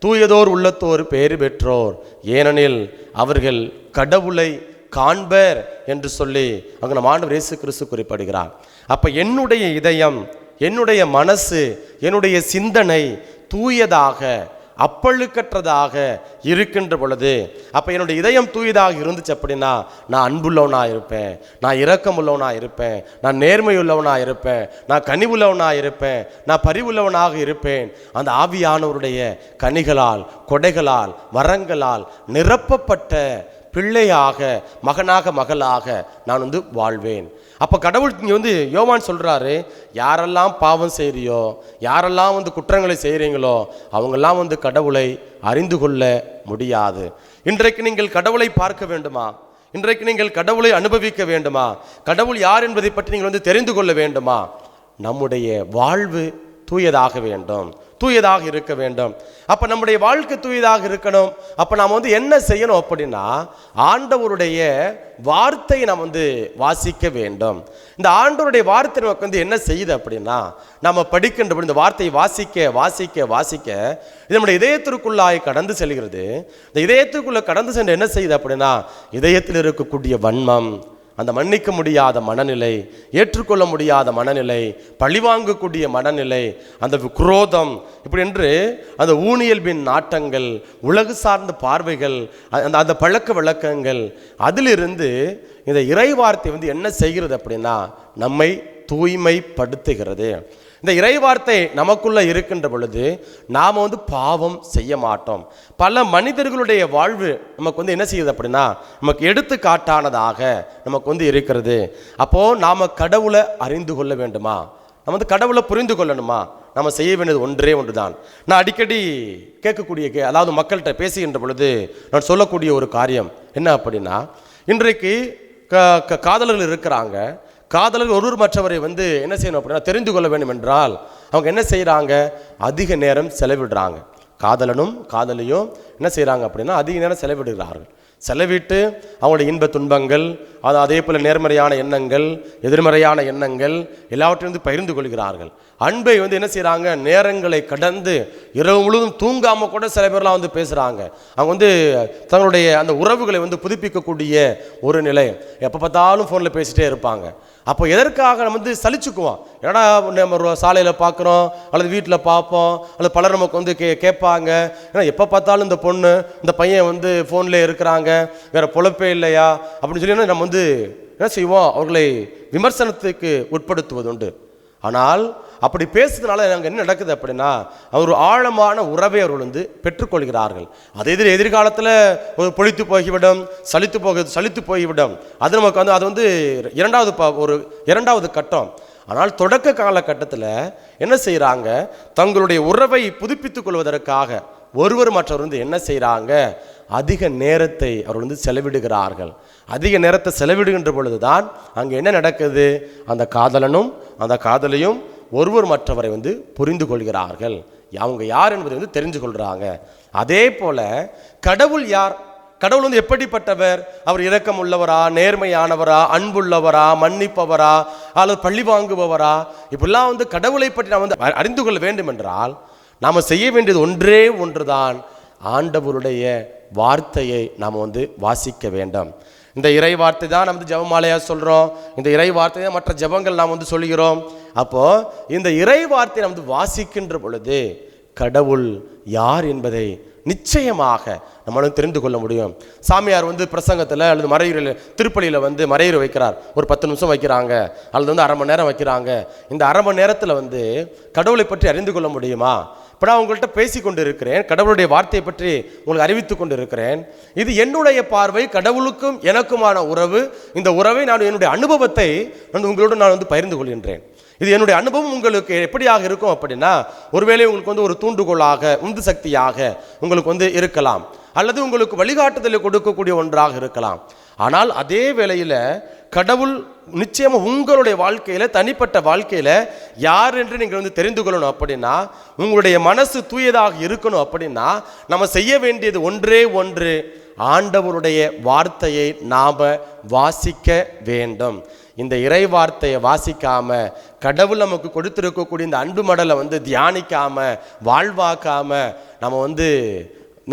தூயதோர் உள்ளத்தோர் பேறு பெற்றோர், ஏனெனில் அவர்கள் கடவுளை காண்பர் என்று சொல்லி அங்கே நம்ம ஆண்டவர் இயேசு கிறிஸ்து குறிப்பிடுகிறார். அப்போ என்னுடைய இதயம், என்னுடைய மனசு, என்னுடைய சிந்தனை தூயதாக அப்பழுக்கற்றதாக இருக்கின்ற பொழுது, அப்போ என்னுடைய இதயம் தூயதாக இருந்துச்சு அப்படின்னா நான் அன்புள்ளவனாக இருப்பேன், நான் இரக்கமுள்ளவனாக இருப்பேன், நான் நேர்மையுள்ளவனாக இருப்பேன், நான் கனிவுள்ளவனாக இருப்பேன், நான் பரிவுள்ளவனாக இருப்பேன். அந்த ஆவியானவருடைய கனிகளால், கொடைகளால், வரங்களால் நிரப்பப்பட்ட பிள்ளையாக, மகனாக, மகளாக நான் வந்து வாழ்வேன். அப்போ கடவுள் இங்கே வந்து யோவான் சொல்கிறாரு, யாரெல்லாம் பாவம் செய்கிறியோ, யாரெல்லாம் வந்து குற்றங்களை செய்கிறீங்களோ அவங்கெல்லாம் வந்து கடவுளை அறிந்து கொள்ள முடியாது. இன்றைக்கு நீங்கள் கடவுளை பார்க்க வேண்டுமா? இன்றைக்கு நீங்கள் கடவுளை அனுபவிக்க வேண்டுமா? கடவுள் யார் என்பதை பற்றி நீங்கள் வந்து தெரிந்து கொள்ள வேண்டுமா? நம்முடைய வாழ்வு தூயதாக வேண்டும், தூயதாக இருக்க வேண்டும். அப்போ நம்முடைய வாழ்க்கை தூயதாக இருக்கணும். அப்போ நாம் என்ன செய்யணும் அப்படின்னா, ஆண்டவருடைய வார்த்தையை நாம் வாசிக்க வேண்டும். இந்த ஆண்டவருடைய வார்த்தை நமக்கு என்ன செய்யுது அப்படின்னா, நம்ம படிக்கின்ற இந்த வார்த்தையை வாசிக்க வாசிக்க வாசிக்க இது நம்முடைய இதயத்திற்குள்ளாய் கடந்து செல்கிறது. இந்த இதயத்திற்குள்ள கடந்து சென்று என்ன செய்யுது அப்படின்னா, இதயத்தில் இருக்கக்கூடிய வன்மம், அந்த மன்னிக்க முடியாத மனநிலை, ஏற்றுக்கொள்ள முடியாத மனநிலை, பழிவாங்கக்கூடிய மனநிலை, அந்த குரோதம், இப்படி என்று அந்த ஊனியல்பின் நாட்டங்கள், உலகு சார்ந்த பார்வைகள், அந்த பழக்க வழக்கங்கள், அதிலிருந்து இந்த இறை வார்த்தை என்ன செய்கிறது அப்படின்னா, நம்மை தூய்மைப்படுத்துகிறது. இந்த இறைவார்த்தை நமக்குள்ள இருக்கின்ற பொழுது நாம் பாவம் செய்ய மாட்டோம். பல மனிதர்களுடைய வாழ்வு நமக்கு என்ன செய்யுது அப்படின்னா, நமக்கு எடுத்துக்காட்டானதாக நமக்கு இருக்கிறது. அப்போ நாம கடவுளை அறிந்து கொள்ள வேண்டுமா, நம்ம கடவுளை புரிந்து கொள்ளணுமா, நம்ம செய்ய வேண்டியது ஒன்றே ஒன்றுதான். நான் அடிக்கடி கேட்கக்கூடிய அதாவது மக்கள்கிட்ட பேசுகின்ற பொழுது நான் சொல்லக்கூடிய ஒரு காரியம் என்ன அப்படின்னா, இன்றைக்கு காதலர்கள் இருக்கிறாங்க. காதலர்கள் ஒருவர் மற்றவரை என்ன செய்யணும் அப்படின்னா தெரிந்து கொள்ள வேண்டும் என்றால் அவங்க என்ன செய்கிறாங்க, அதிக நேரம் செலவிடுறாங்க. காதலனும் காதலியும் என்ன செய்கிறாங்க அப்படின்னா அதிக நேரம் செலவிடுகிறார்கள். செலவிட்டு அவங்களுடைய இன்ப துன்பங்கள், அதே போல் நேர்மறையான எண்ணங்கள், எதிர்மறையான எண்ணங்கள் எல்லாவற்றையும் பகிர்ந்து கொள்கிறார்கள். அன்பை என்ன செய்கிறாங்க, நேரங்களை கடந்து இரவு முழுவதும் தூங்காமல் கூட சில பேர்லாம் பேசுகிறாங்க. அவங்க தங்களுடைய அந்த உறவுகளை புதுப்பிக்கக்கூடிய ஒரு நிலை. எப்போ பார்த்தாலும் ஃபோனில் பேசிகிட்டே இருப்பாங்க. அப்போ எதற்காக நம்ம சலிச்சுக்குவோம். ஏன்னா நம்ம சாலையில் பார்க்குறோம் அல்லது வீட்டில் பார்ப்போம் அல்லது பலர் நமக்கு கேட்பாங்க, ஏன்னா எப்போ பார்த்தாலும் இந்த பொண்ணு இந்த பையன் ஃபோன்லேயே இருக்கிறாங்க, வேறு பொழப்பே இல்லையா அப்படின்னு சொல்லி நம்ம என்ன செய்வோம், அவர்களை விமர்சனத்துக்கு உட்படுத்துவது உண்டு. ஆனால் அப்படி பேசுறதுனால நாங்கள் என்ன நடக்குது அப்படின்னா, ஒரு ஆழமான உறவை அவர்கள் பெற்றுக்கொள்கிறார்கள். அதே எதிர்காலத்தில் ஒரு பொழித்து போய்விடும், சலித்து போய்விடும். அது நமக்கு அது இரண்டாவது கட்டம். ஆனால் தொடக்க காலகட்டத்தில் என்ன செய்கிறாங்க, தங்களுடைய உறவை புதுப்பித்துக் கொள்வதற்காக ஒருவர் மற்றவர் என்ன செய்கிறாங்க, அதிக நேரத்தை அவர்கள் செலவிடுகிறார்கள். அதிக நேரத்தை செலவிடுகின்ற பொழுதுதான் அங்கே என்ன நடக்குது, அந்த காதலனும் அந்த காதலியும் ஒருவர் மற்றவரை புரிந்து கொள்கிறார்கள். அவங்க யார் என்பதை தெரிஞ்சு கொள்கிறாங்க. அதே போல கடவுள் யார், கடவுள் எப்படிப்பட்டவர், அவர் இரக்கம் உள்ளவரா, நேர்மையானவரா, அன்புள்ளவரா, மன்னிப்பவரா அல்லது பழி வாங்குபவரா, இப்பெல்லாம் கடவுளை பற்றி நாம் அறிந்து கொள்ள வேண்டும் என்றால் நாம் செய்ய வேண்டியது ஒன்றே ஒன்றுதான், ஆண்டவருடைய வார்த்தையை நாம் வாசிக்க வேண்டும். இந்த இறை வார்த்தை தான் நம்ம ஜெபமாலையா சொல்கிறோம். இந்த இறை வார்த்தை தான் மற்ற ஜெபங்கள் நாம் சொல்கிறோம். அப்போது இந்த இறை வார்த்தை நாம் வாசிக்கின்ற பொழுது கடவுள் யார் என்பதை நிச்சயமாக நம்மளும் தெரிந்து கொள்ள முடியும். சாமியார் பிரசங்கத்தில் அல்லது மறையுறையில் திருப்பலியில் மறையுறை வைக்கிறார். ஒரு 10 நிமிஷம் வைக்கிறாங்க அல்லது அரை மணி நேரம் வைக்கிறாங்க. இந்த அரை மணி நேரத்தில் கடவுளை பற்றி அறிந்து கொள்ள முடியுமா? இப்போ நான் உங்கள்கிட்ட பேசி கொண்டு இருக்கிறேன், கடவுளுடைய வார்த்தையை பற்றி உங்களுக்கு அறிவித்து கொண்டு இருக்கிறேன். இது என்னுடைய பார்வை, கடவுளுக்கும் எனக்குமான உறவு. இந்த உறவை நான் என்னுடைய அனுபவத்தை உங்களோடு நான் பகிர்ந்து கொள்கின்றேன். இது என்னுடைய அனுபவம் உங்களுக்கு எப்படியாக இருக்கும் அப்படின்னா, ஒருவேளை உங்களுக்கு ஒரு தூண்டுகோலாக, உந்து சக்தியாக உங்களுக்கு இருக்கலாம், அல்லது உங்களுக்கு வழிகாட்டுதலை கொடுக்கக்கூடிய ஒன்றாக இருக்கலாம். ஆனால் அதே வேளையில் கடவுள் நிச்சயமாக உங்களுடைய வாழ்க்கையில், தனிப்பட்ட வாழ்க்கையில் யார் என்று நீங்கள் தெரிந்து கொள்ளணும் அப்படின்னா, உங்களுடைய மனசு தூயதாக இருக்கணும் அப்படின்னா நம்ம செய்ய வேண்டியது ஒன்றே ஒன்று, ஆண்டவருடைய வார்த்தையை நாம் வாசிக்க வேண்டும். இந்த இறை வார்த்தையை வாசிக்காம, கடவுள் நமக்கு கொடுத்திருக்கக்கூடிய இந்த அன்பு மடலை தியானிக்காம, வாழ்வாக்காம நம்ம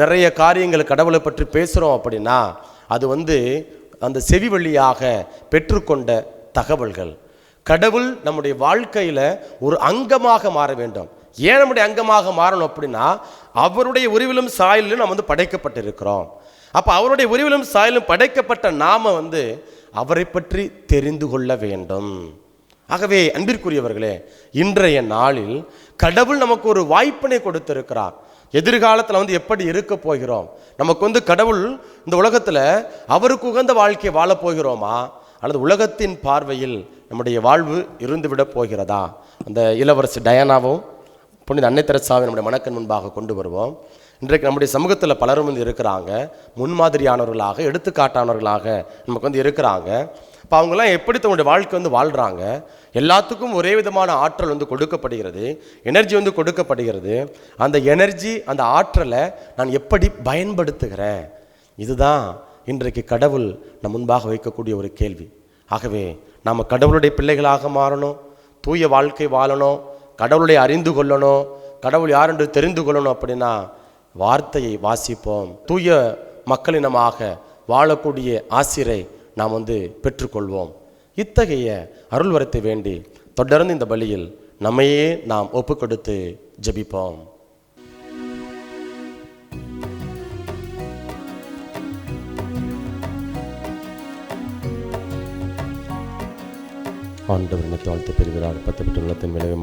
நிறைய காரியங்கள் கடவுளை பற்றி பேசுகிறோம் அப்படின்னா, அது அந்த செவி வழியாக பெற்றுக்கொண்ட தகவல்கள். கடவுள் நம்முடைய வாழ்க்கையில் ஒரு அங்கமாக மாற வேண்டும். ஏன் நம்முடைய அங்கமாக மாறணும் அப்படின்னா, அவருடைய உருவிலும் சாயலிலும் நம்ம படைக்கப்பட்டிருக்கிறோம். அப்போ அவருடைய உருவிலும் சாயலும் படைக்கப்பட்ட நாம அவரை பற்றி தெரிந்து கொள்ள வேண்டும். ஆகவே அன்பிற்குரியவர்களே, இன்றைய நாளில் கடவுள் நமக்கு ஒரு வாய்ப்பினை கொடுத்திருக்கிறார். எதிர்காலத்தில் எப்படி இருக்க போகிறோம், நமக்கு கடவுள் இந்த உலகத்தில் அவருக்கு உகந்த வாழ்க்கையை வாழப் போகிறோமா, அல்லது உலகத்தின் பார்வையில் நம்முடைய வாழ்வு இருந்துவிட போகிறதா? அந்த இளவரசி டயானாவும் புனித அன்னை தெரசாவை நம்முடைய மனக்கண் முன்பாக கொண்டு வருவோம். இன்றைக்கு நம்முடைய சமூகத்தில் பலரும் இருக்கிறாங்க, முன்மாதிரியானவர்களாக, எடுத்துக்காட்டானவர்களாக நமக்கு இருக்கிறாங்க. இப்போ அவங்கெல்லாம் எப்படி தன்னுடைய வாழ்க்கை வாழ்கிறாங்க? எல்லாத்துக்கும் ஒரே விதமான ஆற்றல் கொடுக்கப்படுகிறது, எனர்ஜி கொடுக்கப்படுகிறது. அந்த எனர்ஜி, அந்த ஆற்றலை நான் எப்படி பயன்படுத்துகிறேன்? இதுதான் இன்றைக்கு கடவுள் நம் முன்பாக வைக்கக்கூடிய ஒரு கேள்வி. ஆகவே நாம் கடவுளுடைய பிள்ளைகளாக மாறணும், தூய வாழ்க்கை வாழணும், கடவுளை அறிந்து கொள்ளணும், கடவுள் யார் என்று தெரிந்து கொள்ளணும். அப்படின்னா வார்த்தையை வாசிப்போம், தூய மக்களினமாக வாழக்கூடிய ஆசிரை நாம் பெற்றுக்கொள்வோம். இத்தகைய அருள் வரத்தை வேண்டி தொடர்ந்து இந்த பலியில் நம்மையே நாம் ஒப்பு கொடுத்து ஜெபிப்போம். ஆண்டவரின் வாழ்த்து பெறுகிறார். 10 உள்ளத்தின் விளைவு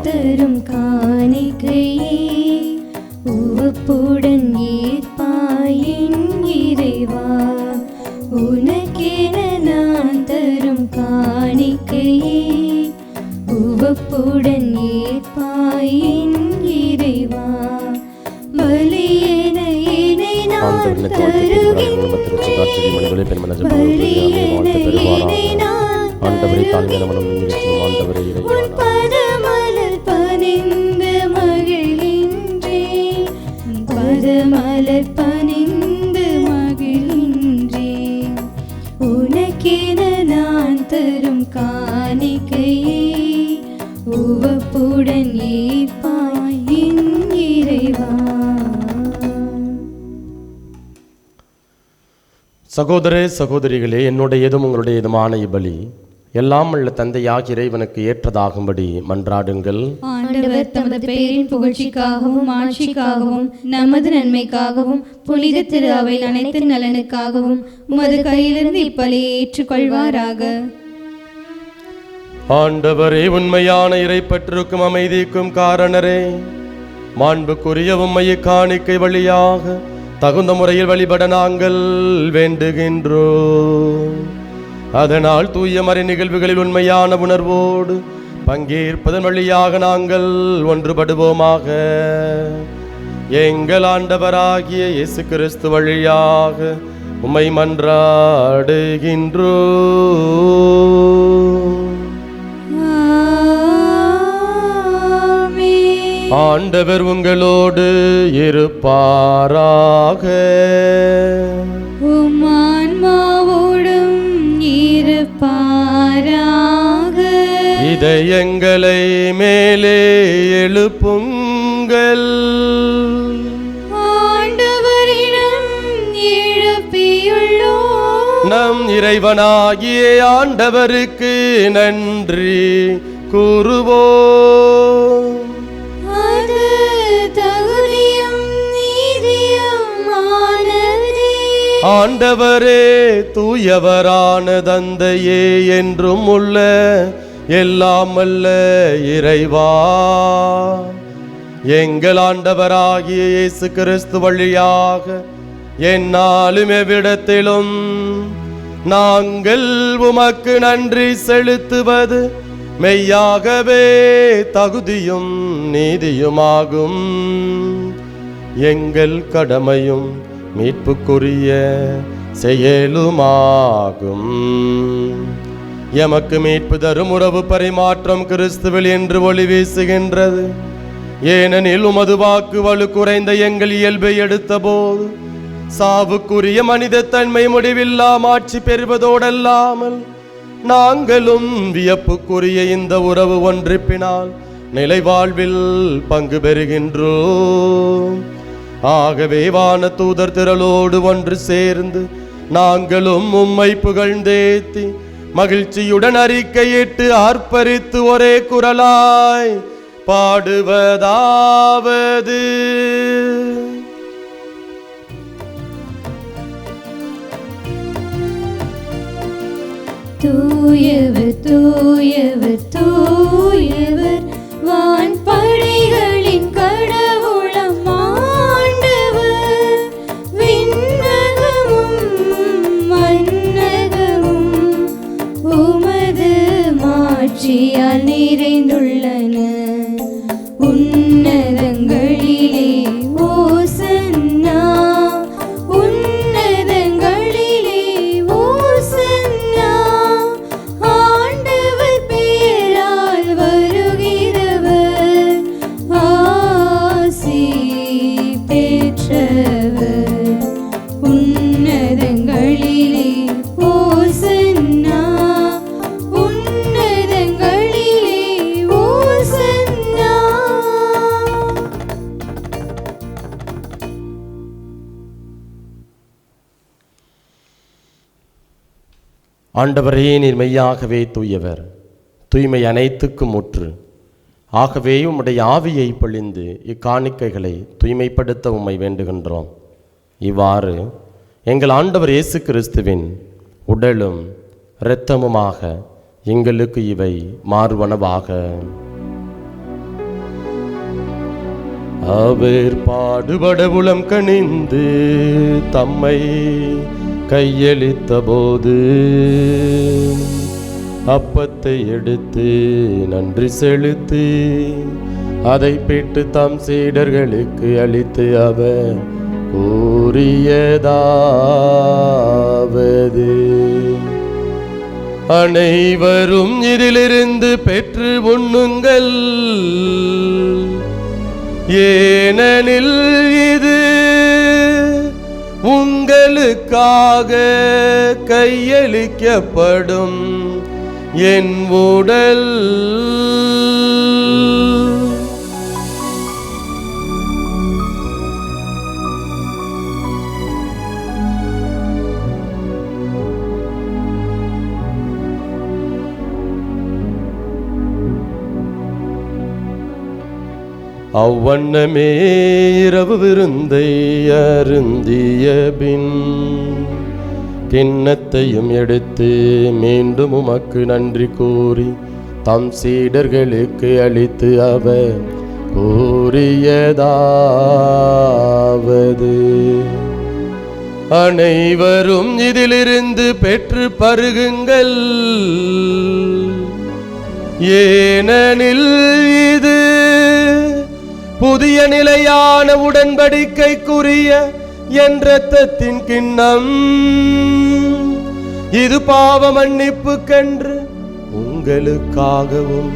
தரும் காணிக்கையே உவப்புடன் ஏற்பாயின் இறைவா. உனக்கென நான் தரும் காணிக்கையே உவப்புடன் ஏற்பாயின் இறைவா. பலியென என்னை நான் தருகின்றேன், உன் பதமலர் பணிந்து மகிழ்கின்றேன், பதமலர் பணிந்து மகிழ்கின்றேன். உனக்கென நான் தரும் காணிக்கையே உவப்புடன் ஏற்பாயின் இறைவா. சகோதர சகோதரிகளே, என்னுடையதும் உங்களுடையதுமான இப்பலி எல்லாம் உள்ள தந்தையாகிய இறைவனுக்கு ஏற்றதாகும்படி மன்றாடுங்கள். ஆண்டவர் தமது பெயரின் புகழ்ச்சிக்காகவும் ஆட்சிக்காகவும் நமது நன்மைக்காகவும் புனித திரு அவை அனைத்து நலனுக்காகவும் உமது கையிலிருந்து இப்பலியை ஏற்றுக்கொள்வாராக. ஆண்டவரே, உண்மையான இறை பற்றிருக்கும் அமைதிக்கும் காரணரே, மாண்புக்குரிய உம்மை காணிக்கை வழியாக தகுந்த முறையில் வழிபட நாங்கள் வேண்டுகின்றோம். அதனால் தூய மறை நிகழ்வுகளில் உண்மையான உணர்வோடு பங்கேற்பதன் வழியாக நாங்கள் ஒன்றுபடுவோமாக. எங்கள் ஆண்டவராகிய இயேசு கிறிஸ்து வழியாக உம்மை மன்றாடுகின்றோம். ஆண்டவர் உங்களோடு இருப்பாராக. உம் ஆன்மாவோடும் இருப்பாராக. இதயங்களை மேலே எழுப்புங்கள், ஆண்டவரிடம் எழுப்பியுள்ளோம். நம் இறைவனாகிய ஆண்டவருக்கு நன்றி கூறுவோம். அது தகுதியும் நீதியுமானதே. ஆண்டவரே, தூயவரான தந்தையே, என்றும் உள்ள எல்லாம் வல்ல இறைவா, எங்கள் ஆண்டவராகிய இயேசு கிறிஸ்து வழியாக எந்நாளும் எவ்விடத்திலும் நாங்கள் உமக்கு நன்றி செலுத்துவது மெய்யாகவே தகுதியும் நீதியுமாகும். எங்கள் கடமையும் மீட்புக்குரிய செயலுமாகும். எமக்கு மீட்பு தரும் உறவு பரிமாற்றம் கிறிஸ்துவில் என்று ஒளி வீசுகின்றது. ஏனெனில் உமது வாக்கு வலு குறைந்த எங்கள் இயல்பை எடுத்த போது சாவுக்குரிய மனித தன்மை முடிவில்லா ஆட்சி பெறுவதோடல்லாமல் நாங்களும் வியப்புக்குரிய இந்த உறவு ஒன்றிப்பினால் நிலைவாழ்வில் பங்கு பெறுகின்றோம். ஆகவே வான தூதர் திரளோடு ஒன்று சேர்ந்து நாங்களும் உம்மை புகழ்ந்தேத்தி மகிழ்ச்சியுடன் அறிக்கையிட்டு ஆர்ப்பரித்து ஒரே குரலாய் பாடுவதாவது: தூயவர் தூயவர் தூயவர் வான்படைகளின் கடவுளம் ஆண்டவர். விண்ணகமும் மண்ணகமும் உமது மாட்சியால் நிறைந்துள்ளன. உன்னதங்களிலே ஓசன்னா, உன்னதங்களிலே ஓசன்னா. ஆண்டவரே, நீர் மெய்யாகவே தூயவர், தூய்மை அனைத்துக்கும் முற்று. ஆகவே உம்முடைய ஆவியை பொழிந்து இக்காணிக்கைகளை தூய்மைப்படுத்த உம்மை வேண்டுகின்றோம். இவ்வாறு எங்கள் ஆண்டவர் இயேசு கிறிஸ்துவின் உடலும் இரத்தமுமாக எங்களுக்கு இவை மாறுவனவாக. அவர் பாடுபட உளம் கனிந்து தம்மை கையளித்த போது அப்பத்தை எடுத்து நன்றி செலுத்தி அதை பெற்று தம் சீடர்களுக்கு அளித்து அவர் கூறியதாவது: அனைவரும் இதிலிருந்து பெற்று உண்ணுங்கள், ஏனெனில் இது உங்களுக்காக கையளிக்கப்படும் என் உடல். அவ்வண்ணமே இரவு விருந்தை அருந்திய பின் கிண்ணத்தையும் எடுத்து மீண்டும் உமக்கு நன்றி கூறி தம் சீடர்களுக்கு அளித்து அவர் கூறியதாவது: அனைவரும் இதிலிருந்து பெற்று பருகுங்கள், ஏனெனில் இது புதிய நிலையான உடன்படிக்கைக்குரிய என் இரத்தத்தின் கிண்ணம். இது பாவ மன்னிப்புக்கென்று உங்களுக்காகவும்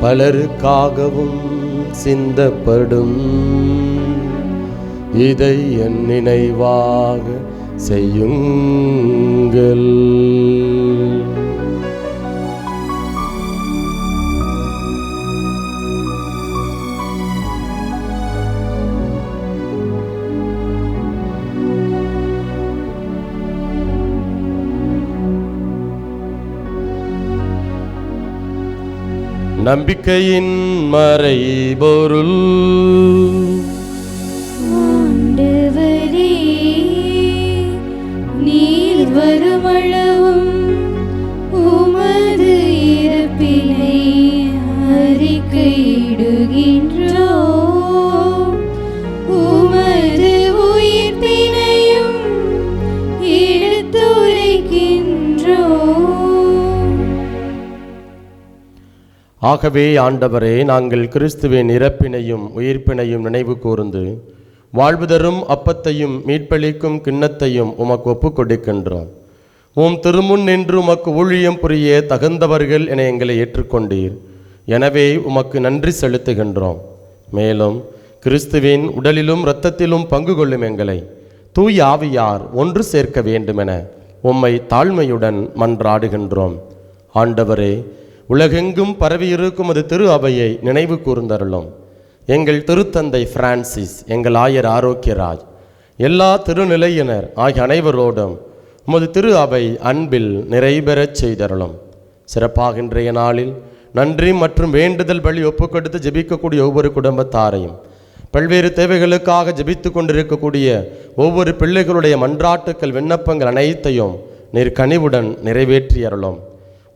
பலருக்காகவும் சிந்தப்படும். இதை என் நினைவாக செய்யுங்கள். நம்பிக்கையின் மறைபொருள். ஆண்டவரே, நீர் வருமளவும் உமது இறப்பினை அறிக்கையிடுகின்றோம், உமது உயிர்ப்பினையும் எடுத்துரைக்கின்றோம். ஆகவே ஆண்டவரே, நாங்கள் கிறிஸ்துவின் இறப்பினையும் உயிர்ப்பினையும் நினைவு கூர்ந்து வாழ்வு தரும் அப்பத்தையும் மீட்பளிக்கும் கிண்ணத்தையும் உமக்கு ஒப்புக் கொடுக்கின்றோம். உம் திருமுன் நின்று உமக்கு ஊழியம் புரிய தகுந்தவர்கள் என எங்களை ஏற்றுக்கொண்டீர். எனவே உமக்கு நன்றி செலுத்துகின்றோம். மேலும் கிறிஸ்துவின் உடலிலும் இரத்தத்திலும் பங்கு கொள்ளும் எங்களை தூய ஆவியார் ஒன்று சேர்க்க வேண்டுமென உம்மை தாழ்மையுடன் மன்றாடுகின்றோம். ஆண்டவரே, உலகெங்கும் பரவியிருக்கும் அது திரு அவையை நினைவு கூர்ந்தருளும். எங்கள் திருத்தந்தை பிரான்சிஸ், எங்கள் ஆயர் ஆரோக்கியராஜ், எல்லா திருநிலையினர் ஆகிய அனைவரோடும் உமது திரு அவை அன்பில் நிறைபெறச் செய்தருளும். சிறப்பாக இன்றைய நாளில் நன்றி மற்றும் வேண்டுதல் வழி ஒப்புக்கொடுத்து ஜெபிக்கக்கூடிய ஒவ்வொரு குடும்பத்தாரையும், பல்வேறு தேவைகளுக்காக ஜெபித்து கொண்டிருக்கக்கூடிய ஒவ்வொரு பிள்ளைகளுடைய மன்றாட்டுக்கள் விண்ணப்பங்கள் அனைத்தையும் நீர் கனிவுடன் நிறைவேற்றி அருளும்.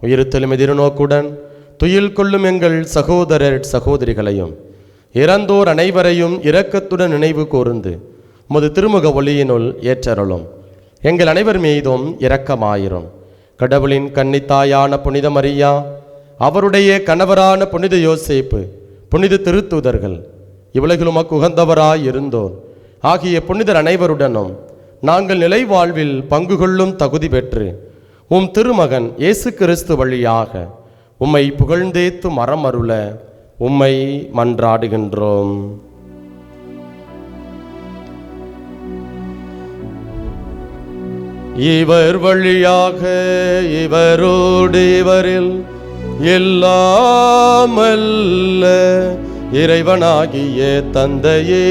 உயிர்த்தெழும் எதிர்நோக்குடன் துயில் கொள்ளும் எங்கள் சகோதரர் சகோதரிகளையும் இறந்தோர் அனைவரையும் இரக்கத்துடன் நினைவு கூர்ந்து உமது திருமுக ஒளியினுள் ஏற்றருளும். எங்கள் அனைவர் மீதும் இரக்கமாயிரும். கடவுளின் கன்னித்தாயான புனித மரியா, அவருடைய கணவரான புனித யோசேப்பு, புனித திருத்தூதர்கள், இவ்வுலகில் உமக்கு உகந்தவராய் இருந்தோர் ஆகிய புனிதர் அனைவருடனும் நாங்கள் நிலை வாழ்வில் பங்கு கொள்ளும் தகுதி பெற்று உம் திருமகன் இயேசு கிறிஸ்து வழியாக உம்மை புகழ்ந்தேத்து மரம் அருள உம்மை மன்றாடுகின்றோம். இவர் வழியாக இவரோடு இவரில் எல்லாமல்ல இறைவனாகிய தந்தையே,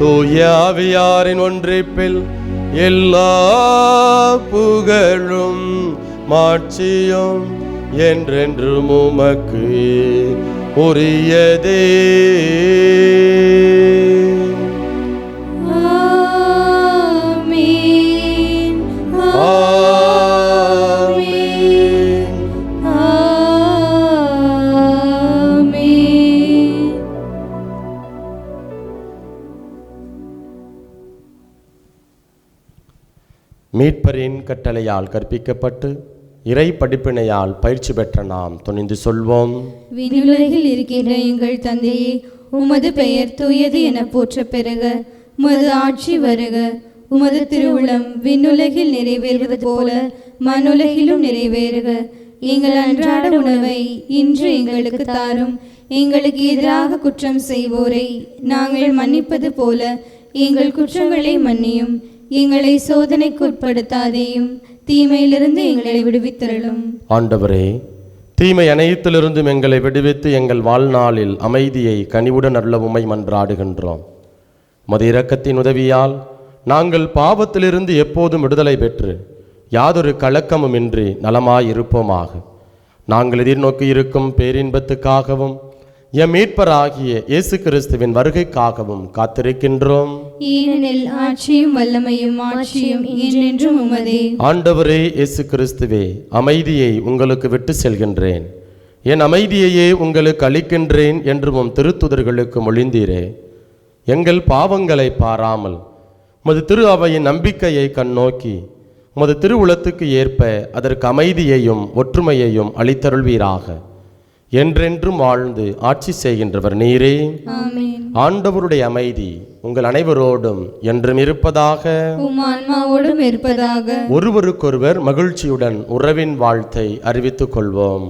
தூய ஆவியாரின் ஒன்றிப்பில் எல்லா புகழும் மாட்சியும் என்றென்றும் உமக்கு உரியதே. ஆமென். ஆமென். ஆமென். மீட்பரின் கட்டளையால் கற்பிக்கப்பட்டு இறை படிப்பினையால் பயிற்சி பெற்ற நாம் துணிந்து சொல்வோம். விண்ணுலகில் இருக்கின்ற எங்கள் தந்தையே, உமது பெயர் தூயது என போற்ற பெறுக. உமது ஆட்சி வருக. உமது திருவுளம் விண்ணுலகில் நிறைவேறுவது போல மண்ணுலகிலும் நிறைவேறுக. எங்கள் அன்றாட உணவை இன்று எங்களுக்கு தாரும். எங்களுக்கு எதிராக குற்றம் செய்வோரை நாங்கள் மன்னிப்பது போல எங்கள் குற்றங்களை மன்னியும். எங்களை சோதனைக்கு உட்படுத்தாதேயும், தீமையிலிருந்து எங்களை விடுவித்தருளும். ஆண்டவரே, தீமை அனைத்திலிருந்தும் எங்களை விடுவித்து எங்கள் வாழ்நாளில் அமைதியை கனிவுடன் அருள உம்மை மன்றாடுகின்றோம். உமது இரக்கத்தின் உதவியால் நாங்கள் பாவத்திலிருந்து எப்போதும் விடுதலை பெற்று யாதொரு கலக்கமுமின்றி நலமாயிருப்போமாக. நாங்கள் எதிர்நோக்கி இருக்கும் பேரின்பத்துக்காகவும் எம் மீட்பராகிய இயேசு கிறிஸ்துவின் வருகைக்காகவும் காத்திருக்கின்றோம். ஏனெனில் ஆட்சியும் வல்லமையும் மாட்சியும் என்றென்றும் உமதே. ஆண்டவரே இயேசு கிறிஸ்துவே, அமைதியை உங்களுக்கு விட்டு செல்கின்றேன், என் அமைதியையே உங்களுக்கு அளிக்கின்றேன் என்று உம் திருத்துதர்களுக்கு மொழிந்தீரே. எங்கள் பாவங்களை பாராமல் உமது திரு அவையின் நம்பிக்கையை கண்ணோக்கி உமது திருவுளத்துக்கு ஏற்ப அதற்கு அமைதியையும் ஒற்றுமையையும் அளித்தருள்வீராக. என்றென்றும் வாழ்ந்து ஆட்சி செய்கின்றவர் நீரே. ஆமென். ஆண்டவருடைய அமைதி உங்கள் அனைவரோடும் என்றும் இருப்பதாக. உம் ஆன்மாவோடும் இருப்பதாக. ஒருவருக்கொருவர் மகிழ்ச்சியுடன் உறவின் வாழ்த்தை அறிவித்துக் கொள்வோம்.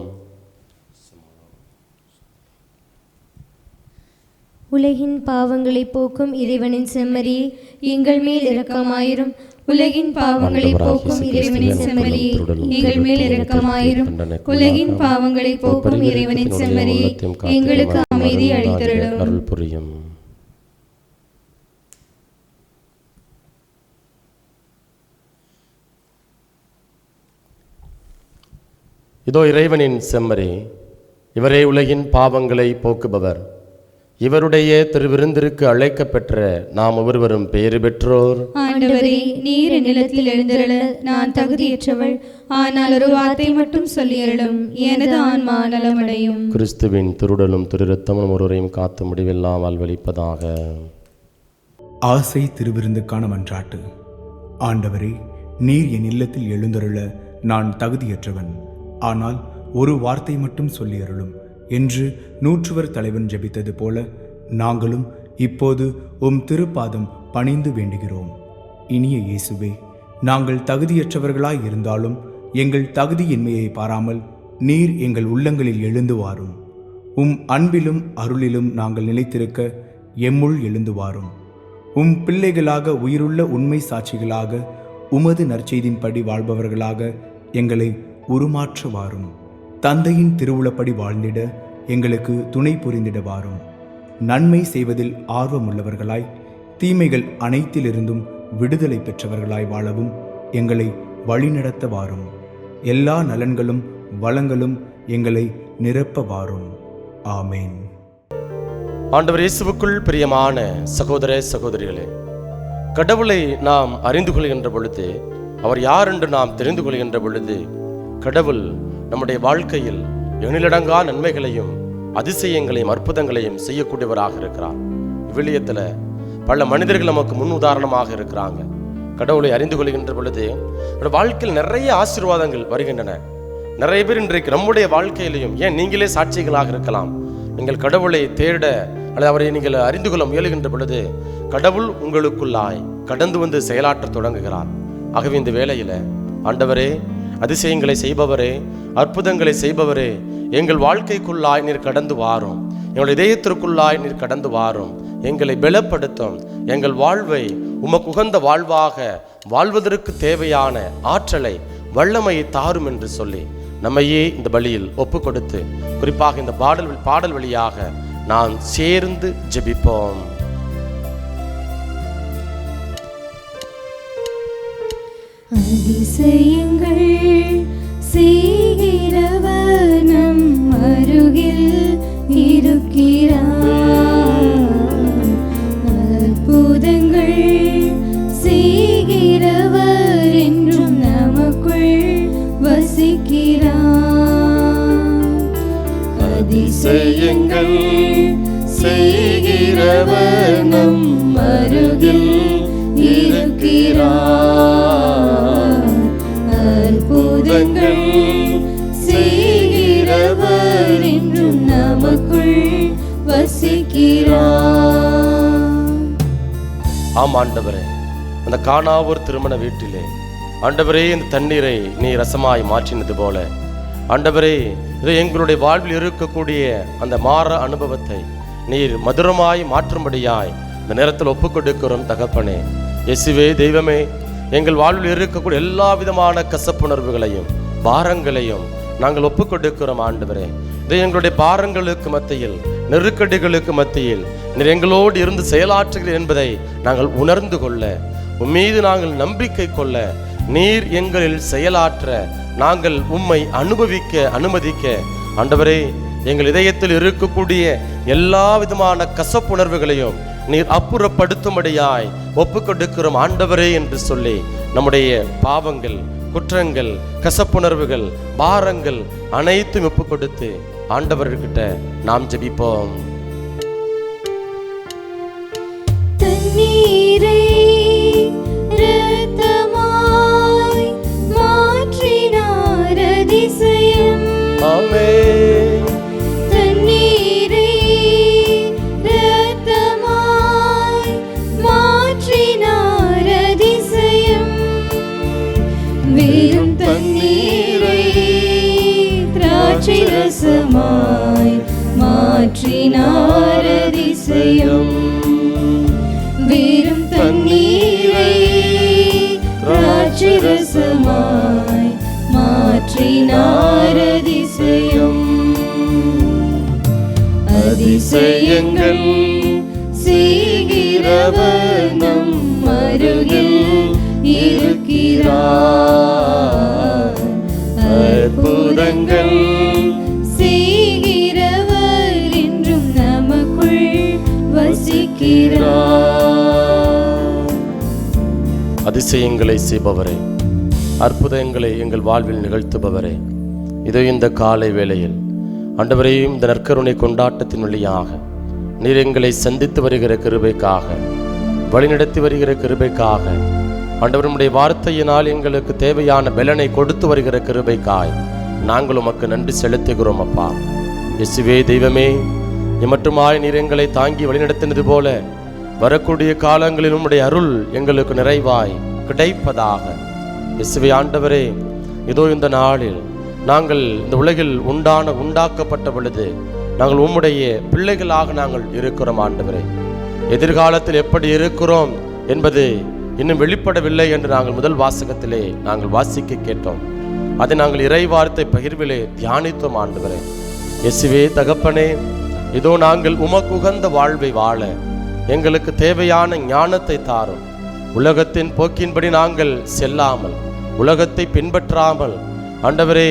உலகின் பாவங்களை போக்கும் இறைவனின் செம்மறியே, எங்கள் மேல் இரக்கமாயிரும். உலகின் பாவங்களை போக்கும் இறைவனின் செம்மறியே, எங்கள் மேல் இரக்கமாயிரும். உலகின் பாவங்களை போக்கும் இறைவனின் செம்மறியே, எங்களுக்கு அமைதி அளித்தருளும். அருள் புரியும். இதோ இறைவனின் செம்மறி, இவரே உலகின் பாவங்களை போக்குபவர். இவருடைய திருவிருந்திற்கு அழைக்கப்பெற்ற நாம் ஒவ்வொருவரும் பேறு பெற்றோர். ஆண்டவரே, நீர் நிலத்தில் எழுந்தருள நான் தகுதியற்றவள். ஆனால் ஒரு வார்த்தை மட்டும் சொல்லியருளும், எனது ஆன்மா நலமடையும். கிறிஸ்துவின் திருடலும் திருரத்தமும் ஒருவரையும் காத்து முடிவில்லாமல் வெளிப்பதாக. ஆசை திருவிருந்துக்கான மன்றாட்டு. ஆண்டவரே, நீர் என் இல்லத்தில் எழுந்தருள நான் தகுதியற்றவன். ஆனால் ஒரு வார்த்தை மட்டும் சொல்லியருளும் என்று 100 தலைவன் ஜெபித்தது போல நாங்களும் இப்போது உம் திருப்பாதம் பணிந்து வேண்டுகிறோம். இனிய இயேசுவே, நாங்கள் தகுதியற்றவர்களாய் இருந்தாலும் எங்கள் தகுதியின்மையை பாராமல் நீர் எங்கள் உள்ளங்களில் எழுந்து வாரும். உம் அன்பிலும் அருளிலும் நாங்கள் நிலைத்திருக்க எம்முள் எழுந்து வாரும். உம் பிள்ளைகளாக உயிருள்ள உண்மை சாட்சிகளாக உமது நற்செய்தின்படி வாழ்பவர்களாக எங்களை உருமாற்ற வாரும். தந்தையின் திருவுளப்படி வாழ்ந்திட எங்களுக்கு துணை புரிந்திட வாரும். நன்மை செய்வதில் ஆர்வமுள்ளவர்களாய் தீமைகள் அனைத்திலிருந்தும் விடுதலை பெற்றவர்களாய் வாழவும் எங்களை வழிநடத்த வாரும். எல்லா நலன்களும் வளங்களும் எங்களை நிரப்ப வாரும். ஆமேன். ஆண்டவர் இயேசுவுக்குள் பிரியமான சகோதர சகோதரிகளே, கடவுளை நாம் அறிந்து கொள்கின்ற பொழுது, அவர் யார் என்று நாம் தெரிந்து கொள்கின்ற பொழுது, கடவுள் நம்முடைய வாழ்க்கையில் எண்ணிலடங்கா நன்மைகளையும் அதிசயங்களையும் அற்புதங்களையும் செய்யக்கூடியவராக இருக்கிறார். விவிலியத்தில் பல மனிதர்கள் நமக்கு முன் உதாரணமாக இருக்கிறாங்க. கடவுளை அறிந்து கொள்கின்ற பொழுது வாழ்க்கையில் நிறைய ஆசீர்வாதங்கள் வருகின்றன. நிறைய பேர் இன்றைக்கு நம்முடைய வாழ்க்கையிலையும், ஏன் நீங்களே சாட்சிகளாக இருக்கலாம், நீங்கள் கடவுளை தேட அல்லது அவரை நீங்கள் அறிந்து கொள்ள முயலுகின்ற பொழுது கடவுள் உங்களுக்குள்ளாய் கடந்து வந்து செயலாற்ற தொடங்குகிறார். ஆகவே இந்த வேளையில் ஆண்டவரே, அதிசயங்களை செய்பவரே, அற்புதங்களை செய்பவரே, எங்கள் வாழ்க்கைக்குள்ளாய் நீர் கடந்து வாரும். எங்கள் இதயத்திற்குள்ளாய் நீர் கடந்து வாரும். எங்களை பலப்படுத்தும். எங்கள் வாழ்வை உமக்கு உகந்த வாழ்வாக வாழ்வதற்கு தேவையான ஆற்றலை, வல்லமையை தாரும் என்று சொல்லி நம்மையே இந்த பலியில் ஒப்பு கொடுத்து, குறிப்பாக இந்த பாடல் வழியாக நான் சேர்ந்து ஜெபிப்போம். அதிசயங்கள் செய்கிறவர் நம் அருகில் இருக்கிறார். அற்புதங்கள் செய்கிறவர் என்றும் நமக்குள் வசிக்கிறார். அதிசயங்கள் செய்கிறவர் நம் அருகில் இருக்கிறார். அற்புதங்கள் செய்கிறவர் என்றும் நமக்குள் வசிக்கிறார். ஆம் ஆண்டவரே, அந்த கானாவூர் திருமண வீட்டிலே ஆண்டவரே இந்த தண்ணீரை நீ ரசமாய் மாற்றினது போல ஆண்டவரே இது எங்களுடைய வாழ்வில் இருக்கக்கூடிய அந்த மாற அனுபவத்தை நீர் மதுரமாய் மாற்றும்படியாய் இந்த நேரத்தில் ஒப்புக்கொடுக்கிறோம் தகப்பனே. இயேசுவே தெய்வமே, எங்கள் வாழ்வில் இருக்கக்கூடிய எல்லா விதமான கசப்புணர்வுகளையும் பாரங்களையும் நாங்கள் ஒப்புக்கொடுக்கிறோம் ஆண்டவரே. இதை எங்களுடைய பாரங்களுக்கு மத்தியில் நெருக்கடிகளுக்கு மத்தியில் நீர் எங்களோடு இருந்து செயலாற்றுகிறீர் என்பதை நாங்கள் உணர்ந்து கொள்ள, உம்மீது நாங்கள் நம்பிக்கை கொள்ள, நீர் எங்களில் செயலாற்ற நாங்கள் உம்மை அனுபவிக்க அனுமதிக்க ஆண்டவரே எங்கள் இதயத்தில் இருக்கக்கூடிய எல்லா விதமான கசப்புணர்வுகளையும் நீர் அப்புறப்படுத்தும்படியாய் ஒப்புக்கொடுக்கிறோம் ஆண்டவரே என்று சொல்லி நம்முடைய பாவங்கள், குற்றங்கள், கசப்புணர்வுகள், பாரங்கள் அனைத்தும் ஒப்புக்கொடுத்து ஆண்டவர்கிட்ட நாம் ஜெபிப்போம். தண்ணீரை இரத்தமாய் மாற்றினார் அதிசயம். ஆமென். தண்ணீரை இரத்தமாய் மாற்றினார் அதிசயம். வெறும் தண்ணீரை திராட்சை ரசமாய் மாற்றினார் அதிசயம். வெறும் தண்ணீரை திராட்சை ரசமாய் மாற்றினார் அதிசயம். அதிசயங்கள் செய்கிறவர் நம் அருகில் இருக்கிறார். அற்புதங்கள் செய்கிறவர் என்றும் நமக்குள் வசிக்கிறார். அதிசயங்களை செய்பவரே, அற்புதங்களை எங்கள் வாழ்வில் நிகழ்த்துபவரே, இதோ இந்த காலை வேளையில் ஆண்டவரையும் இந்த நற்கருணை கொண்டாட்டத்தின் வழியாக நீர் எங்களை சந்தித்து வருகிற கிருபைக்காக, வழிநடத்தி வருகிற கிருபைக்காக, ஆண்டவர் உம்முடைய வார்த்தையினால் எங்களுக்கு தேவையான பலனை கொடுத்து வருகிற கிருபைக்காய் நாங்கள் உமக்கு நன்றி செலுத்துகிறோம் அப்பா. இயேசுவே தெய்வமே, இம்மட்டுமாய் நீர் எங்களை தாங்கி வழிநடத்தினது போல வரக்கூடிய காலங்களில் உம்முடைய அருள் எங்களுக்கு நிறைவாய் கிடைப்பதாக. இயேசுவே ஆண்டவரே, இதோ இந்த நாளில் நாங்கள் இந்த உலகில் உண்டாக்கப்பட்ட பொழுது நாங்கள் உம்முடைய பிள்ளைகளாக நாங்கள் இருக்கிறோம் ஆண்டவரே. எதிர்காலத்தில் எப்படி இருக்கிறோம் என்பது இன்னும் வெளிப்படவில்லை என்று நாங்கள் முதல் வாசகத்திலே நாங்கள் வாசிக்க கேட்டோம். அதை நாங்கள் இறைவார்த்தை பகிர்விலே தியானித்தோம் ஆண்டவரே. இயேசுவே தகப்பனே, இதோ நாங்கள் உமக்கு உகந்த வாழ்வை வாழ எங்களுக்கு தேவையான ஞானத்தை தாரும். உலகத்தின் போக்கின்படி நாங்கள் செல்லாமல், உலகத்தை பின்பற்றாமல் ஆண்டவரே,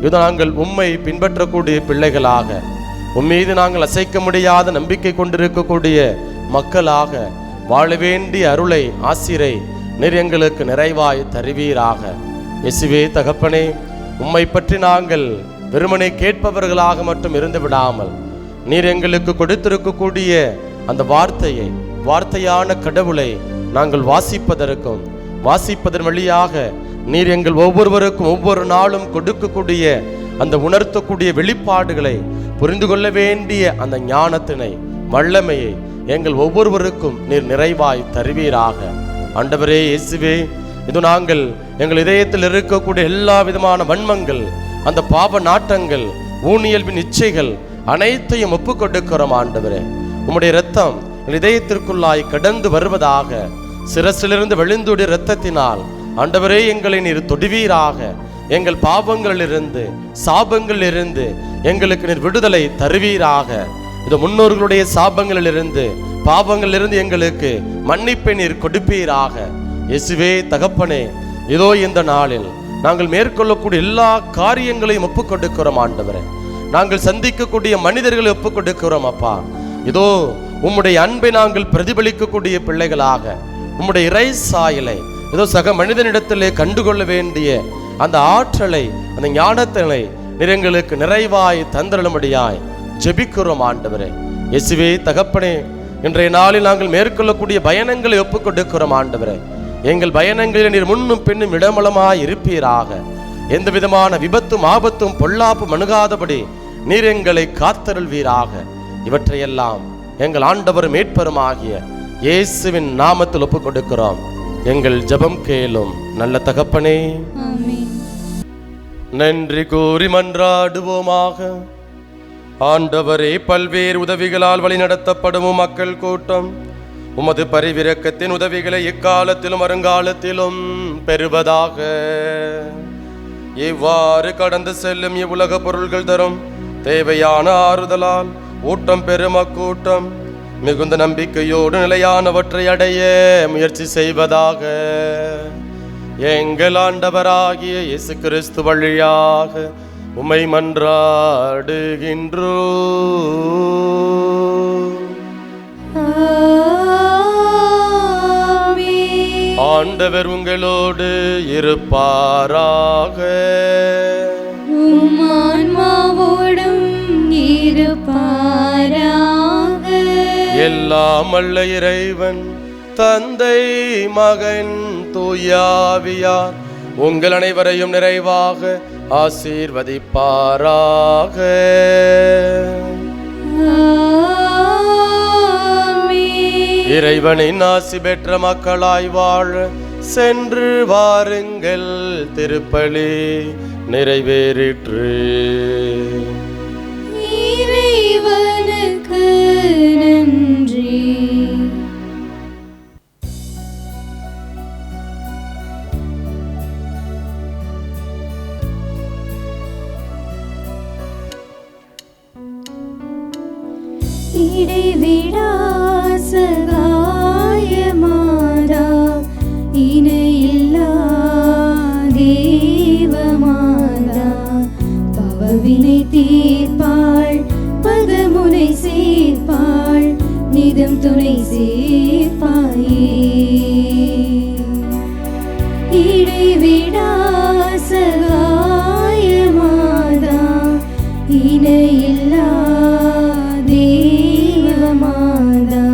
இதோ நாங்கள் உம்மை பின்பற்றக்கூடிய பிள்ளைகளாக, உம்மீது நாங்கள் அசைக்க முடியாத நம்பிக்கை கொண்டிருக்கக்கூடிய மக்களாக வாழ வேண்டிய அருளை, ஆசிரை நீர் எங்களுக்கு நிறைவாய் தருவீராக. இயேசுவே தகப்பனே, உம்மை பற்றி நாங்கள் வெறுமனை கேட்பவர்களாக மட்டும் இருந்து விடாமல் நீர் எங்களுக்கு கொடுத்திருக்கக்கூடிய அந்த வார்த்தையை, வார்த்தையான கடவுளை நாங்கள் வாசிப்பதற்கும், வாசிப்பதன் வழியாக நீர் எங்கள் ஒவ்வொருவருக்கும் ஒவ்வொரு நாளும் கொடுக்கக்கூடிய அந்த உணர்த்தக்கூடிய வெளிப்பாடுகளை புரிந்து கொள்ள வேண்டிய அந்த ஞானத்தினை, வல்லமையை எங்கள் ஒவ்வொருவருக்கும் நீர் நிறைவாய் தருவீராக. ஆண்டவரே இயேசுவே, இது நாங்கள் எங்கள் இதயத்தில் இருக்கக்கூடிய எல்லா விதமான வன்மங்கள், அந்த பாவ நாட்டங்கள், ஊனியல்பின் இச்சைகள் அனைத்தையும் ஒப்புக்கொடுக்கிறோம் ஆண்டவரே. உம்முடைய இரத்தம் எங்கள் இதயத்திற்குள்ளாய் கடந்து வருவதாக. சிரசிலிருந்து வெளிந்துடைய இரத்தத்தினால் ஆண்டவரே எங்களை நீர் தொடுவீராக. எங்கள் பாவங்களிலிருந்து, சாபங்களிலிருந்து எங்களுக்கு நீர் விடுதலை தருவீராக. இது முன்னோர்களுடைய சாபங்களிலிருந்து, பாவங்களிலிருந்து எங்களுக்கு மன்னிப்பை நீர் கொடுப்பீராக. இயேசுவே தகப்பனே, இதோ இந்த நாளில் நாங்கள் மேற்கொள்ளக்கூடிய எல்லா காரியங்களையும் ஒப்புக் கொடுக்கிறோம் ஆண்டவரே. நாங்கள் சந்திக்கக்கூடிய மனிதர்களை ஒப்புக் கொடுக்கிறோம் அப்பா. இதோ உம்முடைய அன்பை நாங்கள் பிரதிபலிக்கக்கூடிய பிள்ளைகளாக உம்முடைய இறை சாயலை இதோ சக மனிதனிடத்திலே கண்டுகொள்ள வேண்டிய அந்த ஆற்றலை, அந்த ஞானத்தினை எங்களுக்கு நிறைவாய் தந்திரளும்படியாய் ஜெபிக்கிறோம் ஆண்டவரே. இயேசுவே தகப்பனே, இன்றைய நாளில் நாங்கள் மேற்கொள்ளக்கூடிய பயணங்களை ஒப்புக் கொடுக்கிறோம் ஆண்டவரே. எங்கள் பயணங்களில் நீர் முன்னும் பின்னும் இடமளமாய் இருப்பீராக. எந்த விதமான விபத்தும் ஆபத்தும் பொல்லாப்பும் அணுகாதபடி நீர் எங்களை காத்தருள்வீராக. இவற்றையெல்லாம் எங்கள் ஆண்டவரும் மீட்பரும் ஆகிய இயேசுவின் நாமத்தில் ஒப்புக் கொடுக்கிறோம். எங்கள் ஜெபம் கேளும் நல்ல தகப்பனே. ஆமென். நன்றி கூறி மன்றாடுவோமாக. ஆண்டவரே, பல்வேறு உதவிகளால் வழிநடத்தப்படும் மக்கள் கூட்டம் உமது பரிவிரக்கத்தின் உதவிகளை இக்காலத்திலும் வருங்காலத்திலும் பெறுவதாக. இவ்வாறு கடந்து செல்லும் இவ்வுலக பொருள்கள் தரும் தேவையான ஆறுதலால் ஊட்டம் பெறும் அக்கூட்டம் மிகுந்த நம்பிக்கையோடு நிலையானவற்றை அடைய முயற்சி செய்வதாக. எங்கள் ஆண்டவராகிய இயேசு கிறிஸ்து வழியாக உம்மை மன்றாடுகின்றோ. ஆண்டவர் உங்களோடு இருப்பாராக. உம் ஆன்மாவோடும் இருப்பாராக. எல்லாம் வல்ல இறைவன் தந்தை, மகன், தூயாவியார் உங்கள் அனைவரையும் நிறைவாக ஆசீர்வதிப்பாராக. இறைவனின் ஆசி பெற்ற மக்களாய் வாழ சென்று வாருங்கள். திருப்பலி நிறைவேறிற்று. இறைவனுக்கு நன்றி. இடைவிடா சகாயமாதா, இணையில்லா தேவமாதா, பவவினை தீர்ப்பாள், பதமுனை சேர்ப்பாள், நிதம் துணை சேர்ப்பாயே. இடைவிடா சகாயமாதா, இணையில்லா தேவமாதா,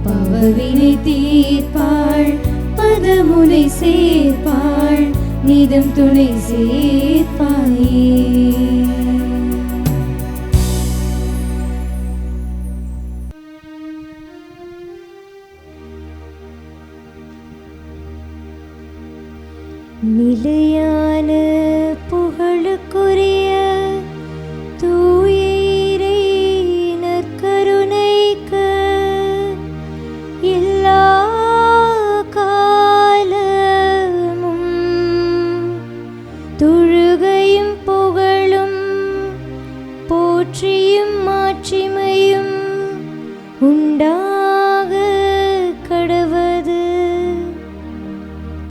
பவவினை தீர்ப்பாள், பதமுனை சேர்ப்பாள், நிதம் துணை சேர்ப்பாயே. நிலையான புகழுக்குரிய தூய இறை நற்கருணைக்கு எல்லா காலமும் தொழுகையும் புகழும் போற்றியும் மாட்சிமையும் உண்டாக கடவது.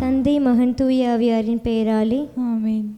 தந்தை, மகன், தூய ஆவியாரின் பெயராலே ஆமென்.